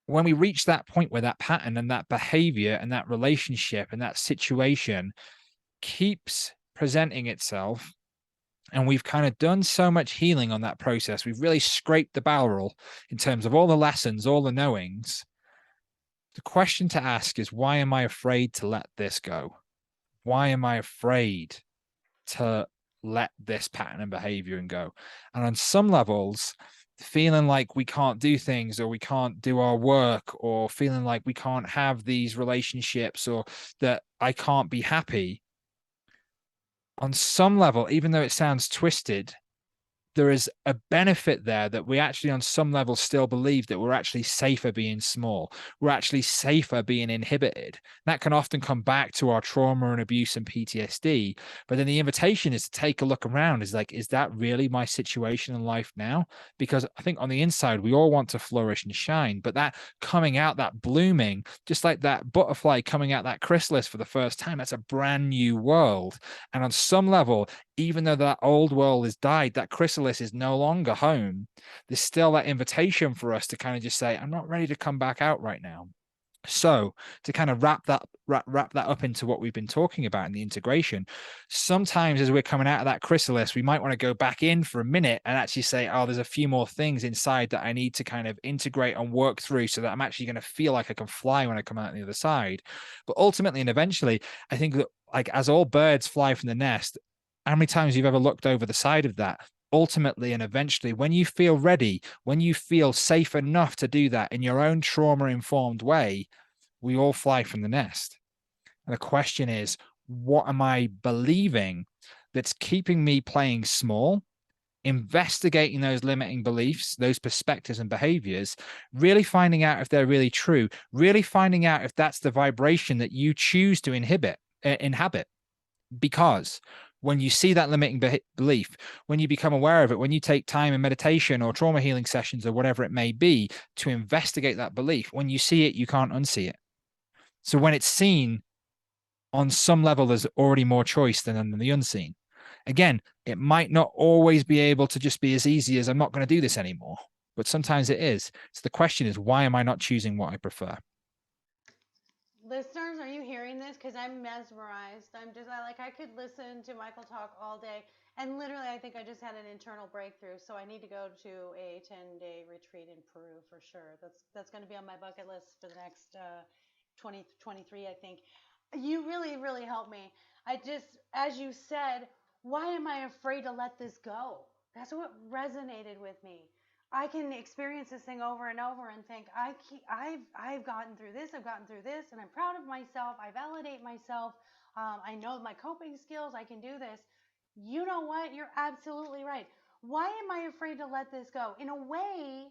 When we reach that point where that pattern and that behavior and that relationship and that situation keeps presenting itself, and we've kind of done so much healing on that process. We've really scraped the barrel in terms of all the lessons, all the knowings. The question to ask is, why am I afraid to let this go? Why am I afraid to let this pattern and behavior and go. And on some levels, feeling like we can't do things, or we can't do our work, or feeling like we can't have these relationships, or that I can't be happy, on some level, even though it sounds twisted, there is a benefit there that we actually on some level still believe that we're actually safer being small. We're actually safer being inhibited. That can often come back to our trauma and abuse and PTSD. But then the invitation is to take a look around, is like, is that really my situation in life now? Because I think on the inside, we all want to flourish and shine, but that coming out, that blooming, just like that butterfly coming out that chrysalis for the first time, that's a brand new world. And on some level, even though that old world has died, that chrysalis is no longer home, there's still that invitation for us to kind of just say, I'm not ready to come back out right now. So to kind of wrap that up into what we've been talking about in the integration, sometimes as we're coming out of that chrysalis, we might want to go back in for a minute and actually say, oh, there's a few more things inside that I need to kind of integrate and work through so that I'm actually going to feel like I can fly when I come out on the other side. But ultimately and eventually, I think that, like, as all birds fly from the nest, how many times you've ever looked over the side of that? Ultimately and eventually, when you feel ready, when you feel safe enough to do that in your own trauma-informed way, we all fly from the nest. And the question is, what am I believing that's keeping me playing small, investigating those limiting beliefs, those perspectives and behaviors, really finding out if they're really true, really finding out if that's the vibration that you choose to inhabit. Because when you see that limiting belief, when you become aware of it, when you take time in meditation or trauma healing sessions or whatever it may be to investigate that belief, when you see it, you can't unsee it. So when it's seen, on some level, there's already more choice than in the unseen. Again, it might not always be able to just be as easy as I'm not going to do this anymore, but sometimes it is. So the question is, why am I not choosing what I prefer? Listeners, are you hearing this? Because I'm mesmerized. I could listen to Michael talk all day. And literally, I think I just had an internal breakthrough. So I need to go to a 10-day retreat in Peru for sure. That's going to be on my bucket list for the next 2023, I think. You really, really helped me. I just, as you said, why am I afraid to let this go? That's what resonated with me. I can experience this thing over and over and think I've gotten through this, I've gotten through this, and I'm proud of myself. I validate myself. I know my coping skills. I can do this. You know what? You're absolutely right. Why am I afraid to let this go? In a way,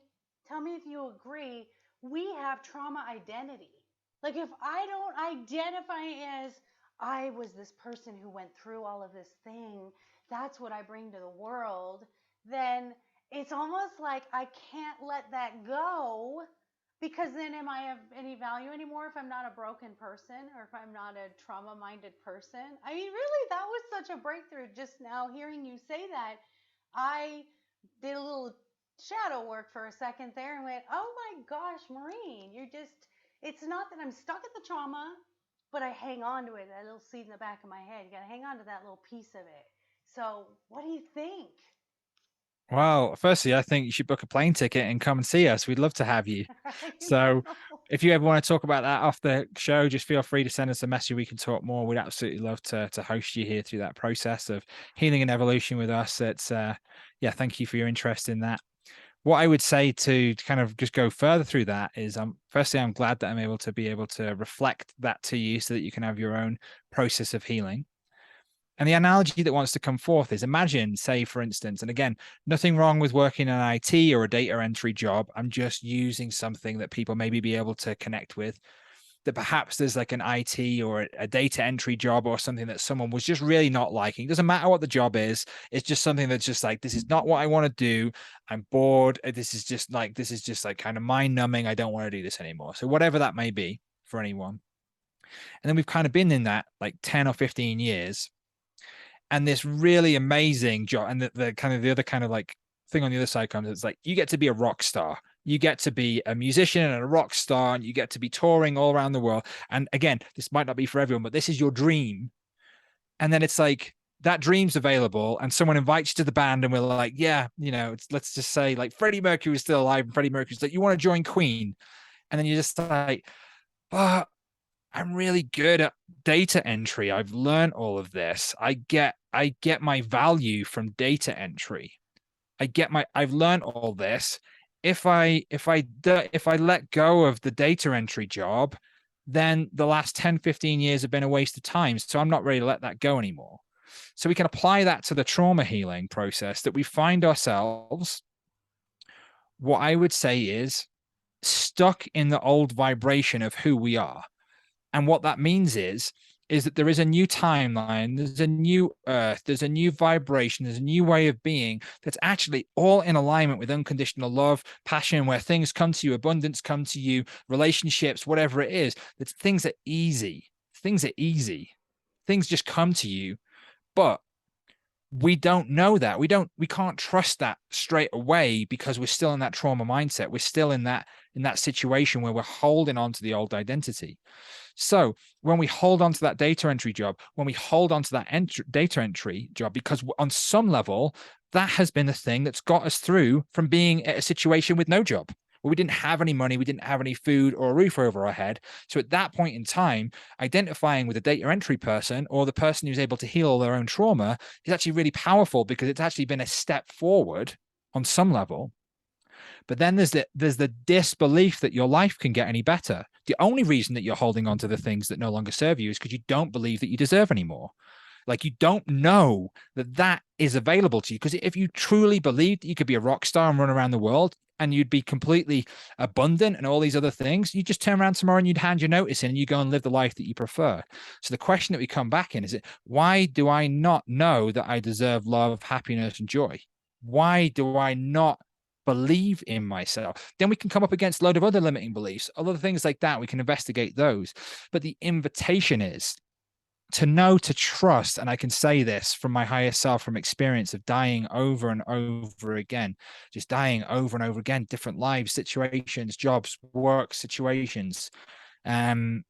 tell me if you agree. We have trauma identity. Like if I don't identify as I was this person who went through all of this thing, that's what I bring to the world, then it's almost like I can't let that go because then am I of any value anymore if I'm not a broken person or if I'm not a trauma minded person? I mean, really, that was such a breakthrough just now hearing you say that. I did a little shadow work for a second there and went, oh my gosh, Maureen, it's not that I'm stuck at the trauma, but I hang on to it, that little seed in the back of my head. You got to hang on to that little piece of it. So, what do you think? Well, firstly, I think you should book a plane ticket and come and see us. We'd love to have you. I So know. if you ever want to talk about that off the show, just feel free to send us a message. We can talk more. We'd absolutely love to host you here through that process of healing and evolution with us. It's yeah, thank you for your interest in that. What I would say to kind of just go further through that is firstly, I'm glad that I'm able to reflect that to you so that you can have your own process of healing. And the analogy that wants to come forth is, imagine, say, for instance, and again, nothing wrong with working in IT or a data entry job. I'm just using something that people maybe be able to connect with. That perhaps there's like an IT or a data entry job or something that someone was just really not liking. It doesn't matter what the job is. It's just something that's just like, this is not what I want to do. I'm bored. This is just like kind of mind numbing. I don't want to do this anymore. So whatever that may be for anyone. And then we've kind of been in that like 10 or 15 years, and this really amazing job, and the kind of the other kind of like thing on the other side comes, it's like you get to be a rock star, you get to be a musician and a rock star, and you get to be touring all around the world. And again, this might not be for everyone, but this is your dream. And then it's like that dream's available and someone invites you to the band, and we're like, yeah, let's just say like Freddie Mercury is still alive, and Freddie Mercury's like, you want to join Queen? And then you're just like, but I'm really good at data entry. I've learned all of this. I get I get my value from data entry. I've learned all this. If I let go of the data entry job, then the last 10, 15 years have been a waste of time. So I'm not ready to let that go anymore. So we can apply that to the trauma healing process that we find ourselves, what I would say is stuck in the old vibration of who we are. And what that means is that there is a new timeline, there's a new earth, there's a new vibration, there's a new way of being that's actually all in alignment with unconditional love, passion, where things come to you, abundance come to you, relationships, whatever it is, that things are easy. Things are easy. Things just come to you. But we don't know that. We can't trust that straight away because we're still in that trauma mindset. We're still in that situation where we're holding on to the old identity. So when we hold on to that data entry job, when we hold on to that data entry job, because on some level, that has been the thing that's got us through from being at a situation with no job, where we didn't have any money, we didn't have any food or a roof over our head. So at that point in time, identifying with a data entry person or the person who's able to heal their own trauma is actually really powerful because it's actually been a step forward on some level. But then there's the disbelief that your life can get any better. The only reason that you're holding on to the things that no longer serve you is because you don't believe that you deserve anymore. Like you don't know that that is available to you. Because if you truly believed that you could be a rock star and run around the world and you'd be completely abundant and all these other things, you just turn around tomorrow and you'd hand your notice in and you go and live the life that you prefer. So the question that we come back in is it, why do I not know that I deserve love, happiness, and joy? Why do I not believe in myself? Then we can come up against a load of other limiting beliefs, other things like that. We can investigate those. But the invitation is to know, to trust, and I can say this from my higher self, from experience of dying over and over again, just dying over and over again, different lives, situations, jobs, work situations. Um,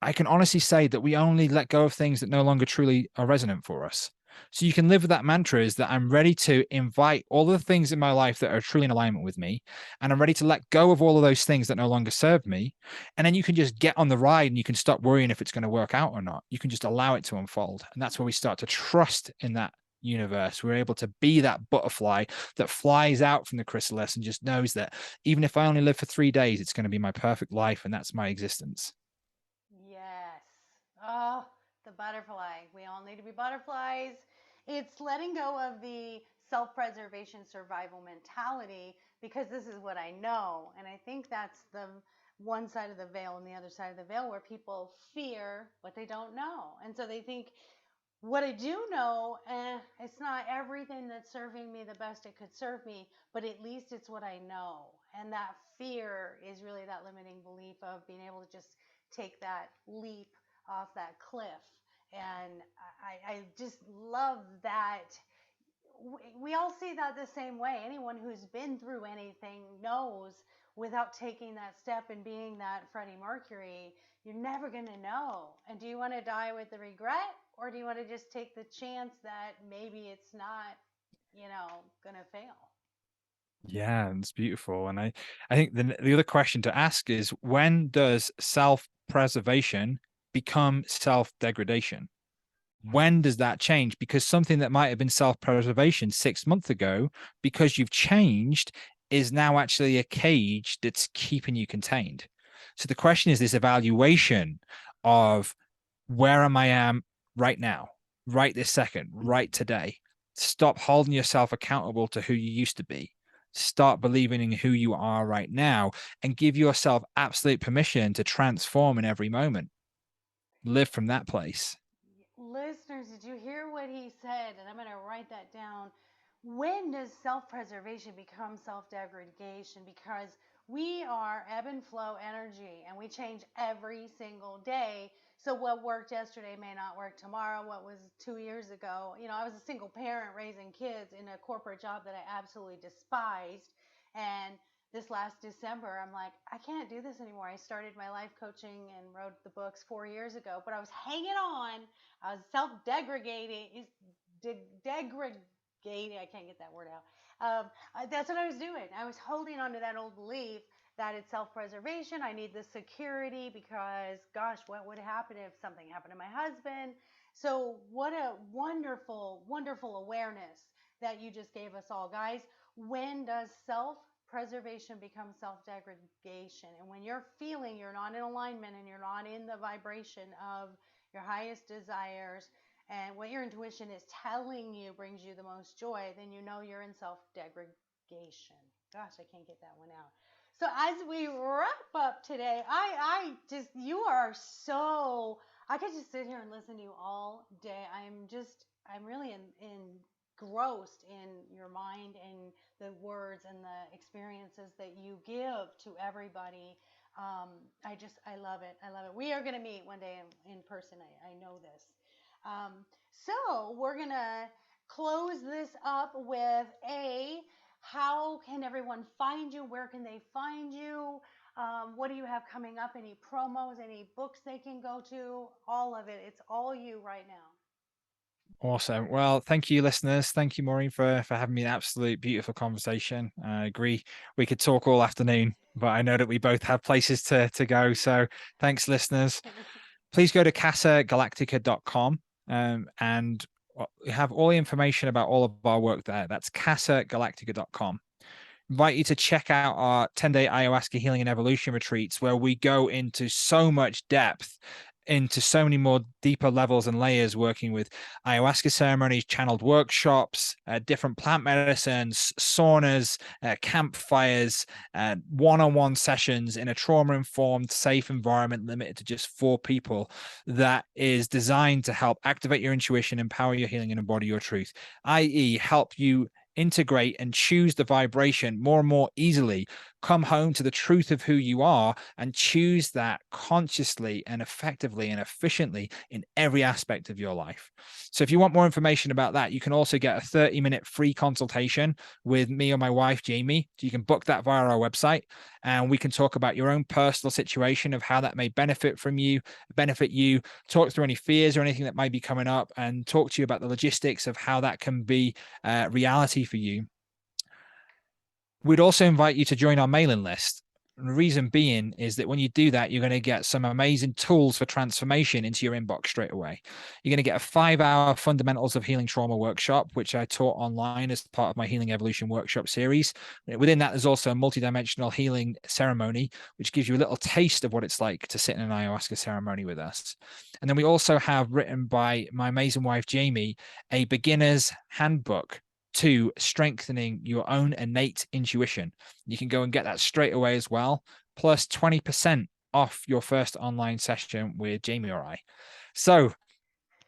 I can honestly say that we only let go of things that no longer truly are resonant for us. So you can live with that mantra is that I'm ready to invite all the things in my life that are truly in alignment with me. And I'm ready to let go of all of those things that no longer serve me. And then you can just get on the ride and you can stop worrying if it's going to work out or not. You can just allow it to unfold. And that's where we start to trust in that universe. We're able to be that butterfly that flies out from the chrysalis and just knows that even if I only live for 3 days, it's going to be my perfect life. And that's my existence. Yes. Oh, the butterfly. We all need to be butterflies. It's letting go of the self preservation survival mentality because this is what I know. And I think that's the one side of the veil and the other side of the veil where people fear what they don't know. And so they think, what I do know, it's not everything that's serving me the best it could serve me, but at least it's what I know. And that fear is really that limiting belief of being able to just take that leap off that cliff. And I just love that we all see that the same way. Anyone who's been through anything knows without taking that step and being that Freddie Mercury, you're never going to know. And do you want to die with the regret or do you want to just take the chance that maybe it's not, going to fail? Yeah, it's beautiful. And I think the other question to ask is when does self-preservation become self-degradation? When does that change? Because something that might have been self-preservation 6 months ago, because you've changed, is now actually a cage that's keeping you contained. So the question is this evaluation of where am right now, right this second, right today. Stop holding yourself accountable to who you used to be. Start believing in who you are right now and give yourself absolute permission to transform in every moment. Live from that place. Listeners, did you hear what he said? And I'm going to write that down. When does self preservation become self degradation? Because we are ebb and flow energy and we change every single day. So, what worked yesterday may not work tomorrow. What was 2 years ago? I was a single parent raising kids in a corporate job that I absolutely despised. And this last December, I'm like, I can't do this anymore. I started my life coaching and wrote the books 4 years ago, but I was hanging on. I was self-degrading, degrading. I can't get that word out. That's what I was doing. I was holding on to that old belief that it's self-preservation. I need the security because, gosh, what would happen if something happened to my husband? So, what a wonderful, wonderful awareness that you just gave us all, guys. When does self preservation become self degradation? And when you're feeling you're not in alignment and you're not in the vibration of your highest desires and what your intuition is telling you brings you the most joy, then you know you're in self degradation. Gosh, I can't get that one out. So as we wrap up today, I just you are so I could just sit here and listen to you all day. I'm really engrossed in your mind and the words and the experiences that you give to everybody. I love it. I love it. We are going to meet one day in person. I know this. Um, so we're going to close this up with how can everyone find you? Where can they find you? What do you have coming up? Any promos, any books they can go to? All of it. It's all you right now. Awesome. Well, thank you, listeners. Thank you, Maureen, for having me an absolute beautiful conversation. I agree. We could talk all afternoon, but I know that we both have places to go. So thanks, listeners. Please go to casagalactica.com and we have all the information about all of our work there. That's casagalactica.com. Invite you to check out our 10-day ayahuasca healing and evolution retreats, where we go into so much depth into so many more deeper levels and layers, working with ayahuasca ceremonies, channeled workshops, different plant medicines, saunas, campfires, one-on-one sessions in a trauma-informed, safe environment limited to just 4 people, that is designed to help activate your intuition, empower your healing, and embody your truth, i.e. help you integrate and choose the vibration more and more easily, come home to the truth of who you are, and choose that consciously and effectively and efficiently in every aspect of your life. So if you want more information about that, you can also get a 30-minute free consultation with me or my wife, Jamie. So you can book that via our website, and we can talk about your own personal situation of how that may benefit you, talk through any fears or anything that might be coming up, and talk to you about the logistics of how that can be reality for you. We'd also invite you to join our mailing list. And the reason being is that when you do that, you're going to get some amazing tools for transformation into your inbox straight away. You're going to get a 5-hour fundamentals of healing trauma workshop, which I taught online as part of my healing evolution workshop series. Within that, there's also a multidimensional healing ceremony, which gives you a little taste of what it's like to sit in an ayahuasca ceremony with us. And then we also have, written by my amazing wife, Jamie, a beginner's handbook to strengthening your own innate intuition. You can go and get that straight away as well, plus 20% off your first online session with Jamie or I. So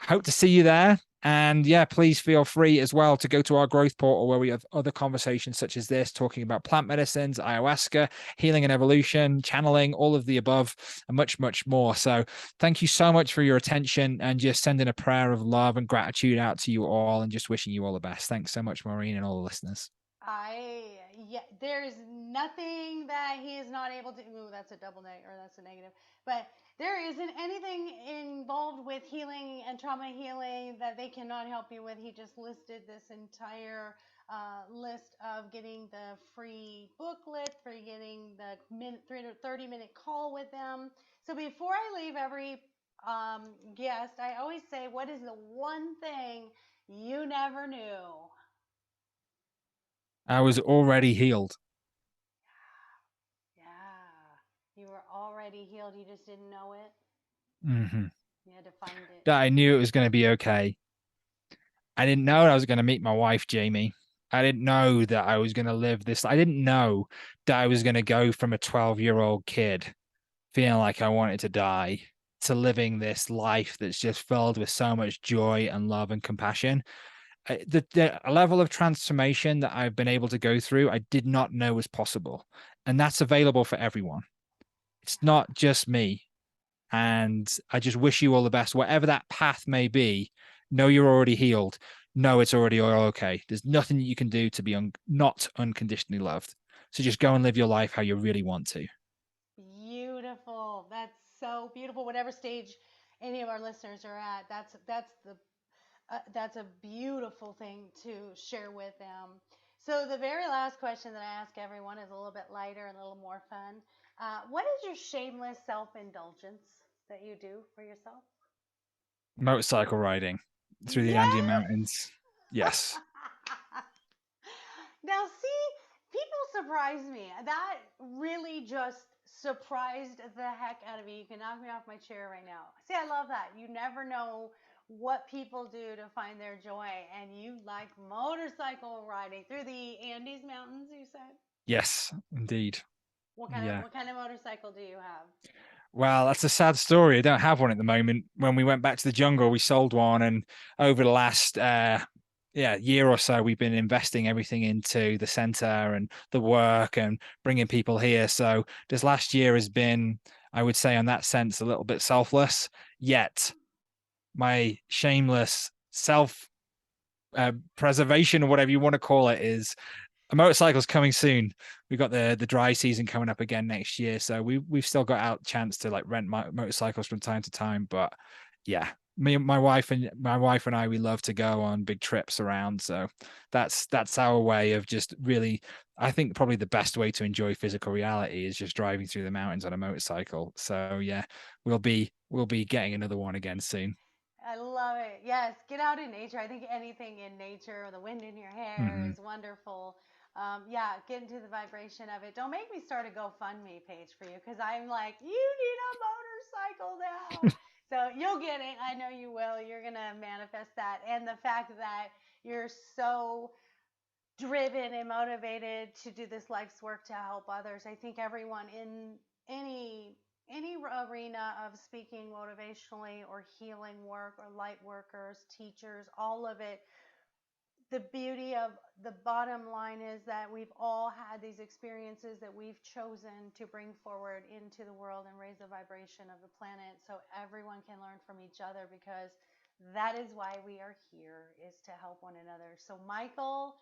hope to see you there. And yeah, please feel free as well to go to our growth portal, where we have other conversations such as this, talking about plant medicines, ayahuasca, healing and evolution, channeling, all of the above, and much, much more. So thank you so much for your attention, and just sending a prayer of love and gratitude out to you all, and just wishing you all the best. Thanks so much, Maureen, and all the listeners. Yeah, there's nothing that he is not able to. Ooh, that's a double negative, or that's a negative. But there isn't anything involved with healing and trauma healing that they cannot help you with. He just listed this entire list of getting the free booklet, for getting the 30-minute call with them. So before I leave every guest, I always say, what is the one thing you never knew? I was already healed. Yeah. You were already healed. You just didn't know it. Mm-hmm. You had to find it. That I knew it was going to be okay. I didn't know I was going to meet my wife, Jamie. I didn't know that I was going to live this. I didn't know that I was going to go from a 12-year-old kid feeling like I wanted to die to living this life that's just filled with so much joy and love and compassion. The level of transformation that I've been able to go through, I did not know was possible. And that's available for everyone. It's not just me. And I just wish you all the best. Whatever that path may be, know you're already healed. Know it's already all okay. There's nothing that you can do to be not unconditionally loved. So just go and live your life how you really want to. Beautiful. That's so beautiful. Whatever stage any of our listeners are at, that's a beautiful thing to share with them. So the very last question that I ask everyone is a little bit lighter and a little more fun. What is your shameless self indulgence that you do for yourself? Motorcycle riding through the Andean Yes. Mountains. Yes. Now, see, people surprise me. That really just surprised the heck out of me. You can knock me off my chair right now. See, I love that. You never know what people do to find their joy, and you like motorcycle riding through the Andes Mountains, you said? Yes, indeed. Yeah. What kind of motorcycle do you have? Well, that's a sad story. I don't have one at the moment. When we went back to the jungle, we sold one, and over the last year or so, we've been investing everything into the center and the work and bringing people here. So this last year has been, I would say, on that sense, a little bit selfless. Yet my shameless self preservation or whatever you want to call it is a motorcycle's coming soon. We've got the dry season coming up again next year, so we've still got out chance to like rent motorcycles from time to time. But yeah, my wife and I, we love to go on big trips around. So that's our way of just really, I think probably the best way to enjoy physical reality is just driving through the mountains on a motorcycle. So yeah, we'll be getting another one again soon. I love it. Yes, get out in nature. I think anything in nature, the wind in your hair Hmm. is wonderful. Yeah, get into the vibration of it. Don't make me start a GoFundMe page for you because I'm like, you need a motorcycle now. So you'll get it. I know you will. You're going to manifest that. And the fact that you're so driven and motivated to do this life's work to help others. I think everyone in any arena of speaking motivationally or healing work or light workers, teachers, all of it, the beauty of the bottom line is that we've all had these experiences that we've chosen to bring forward into the world and raise the vibration of the planet so everyone can learn from each other because that is why we are here is to help one another. So Michael,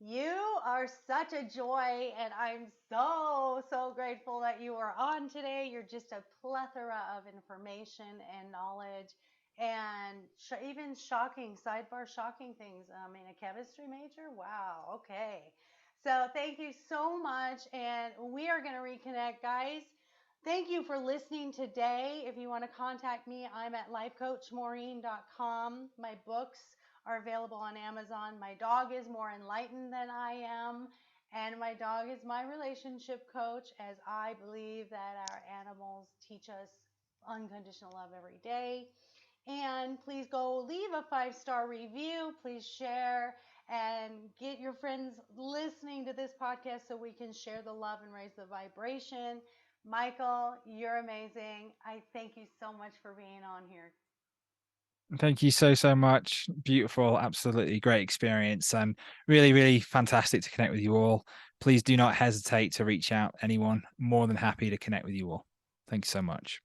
you are such a joy and I'm so grateful that you are on today. You're just a plethora of information and knowledge and even shocking sidebar shocking things in a chemistry major. Wow, okay, so thank you so much and we are going to reconnect, guys. Thank you for listening today. If you want to contact me, I'm at lifecoachmaureen.com. My books are available on Amazon. My dog is more enlightened than I am, and my dog is my relationship coach, as I believe that our animals teach us unconditional love every day. And please go leave a 5-star review. Please share and get your friends listening to this podcast so we can share the love and raise the vibration. Michael, you're amazing. I thank you so much for being on here. Thank you so much. Beautiful, absolutely great experience, and really fantastic to connect with you all. Please do not hesitate to reach out. Anyone, more than happy to connect with you all. Thanks so much.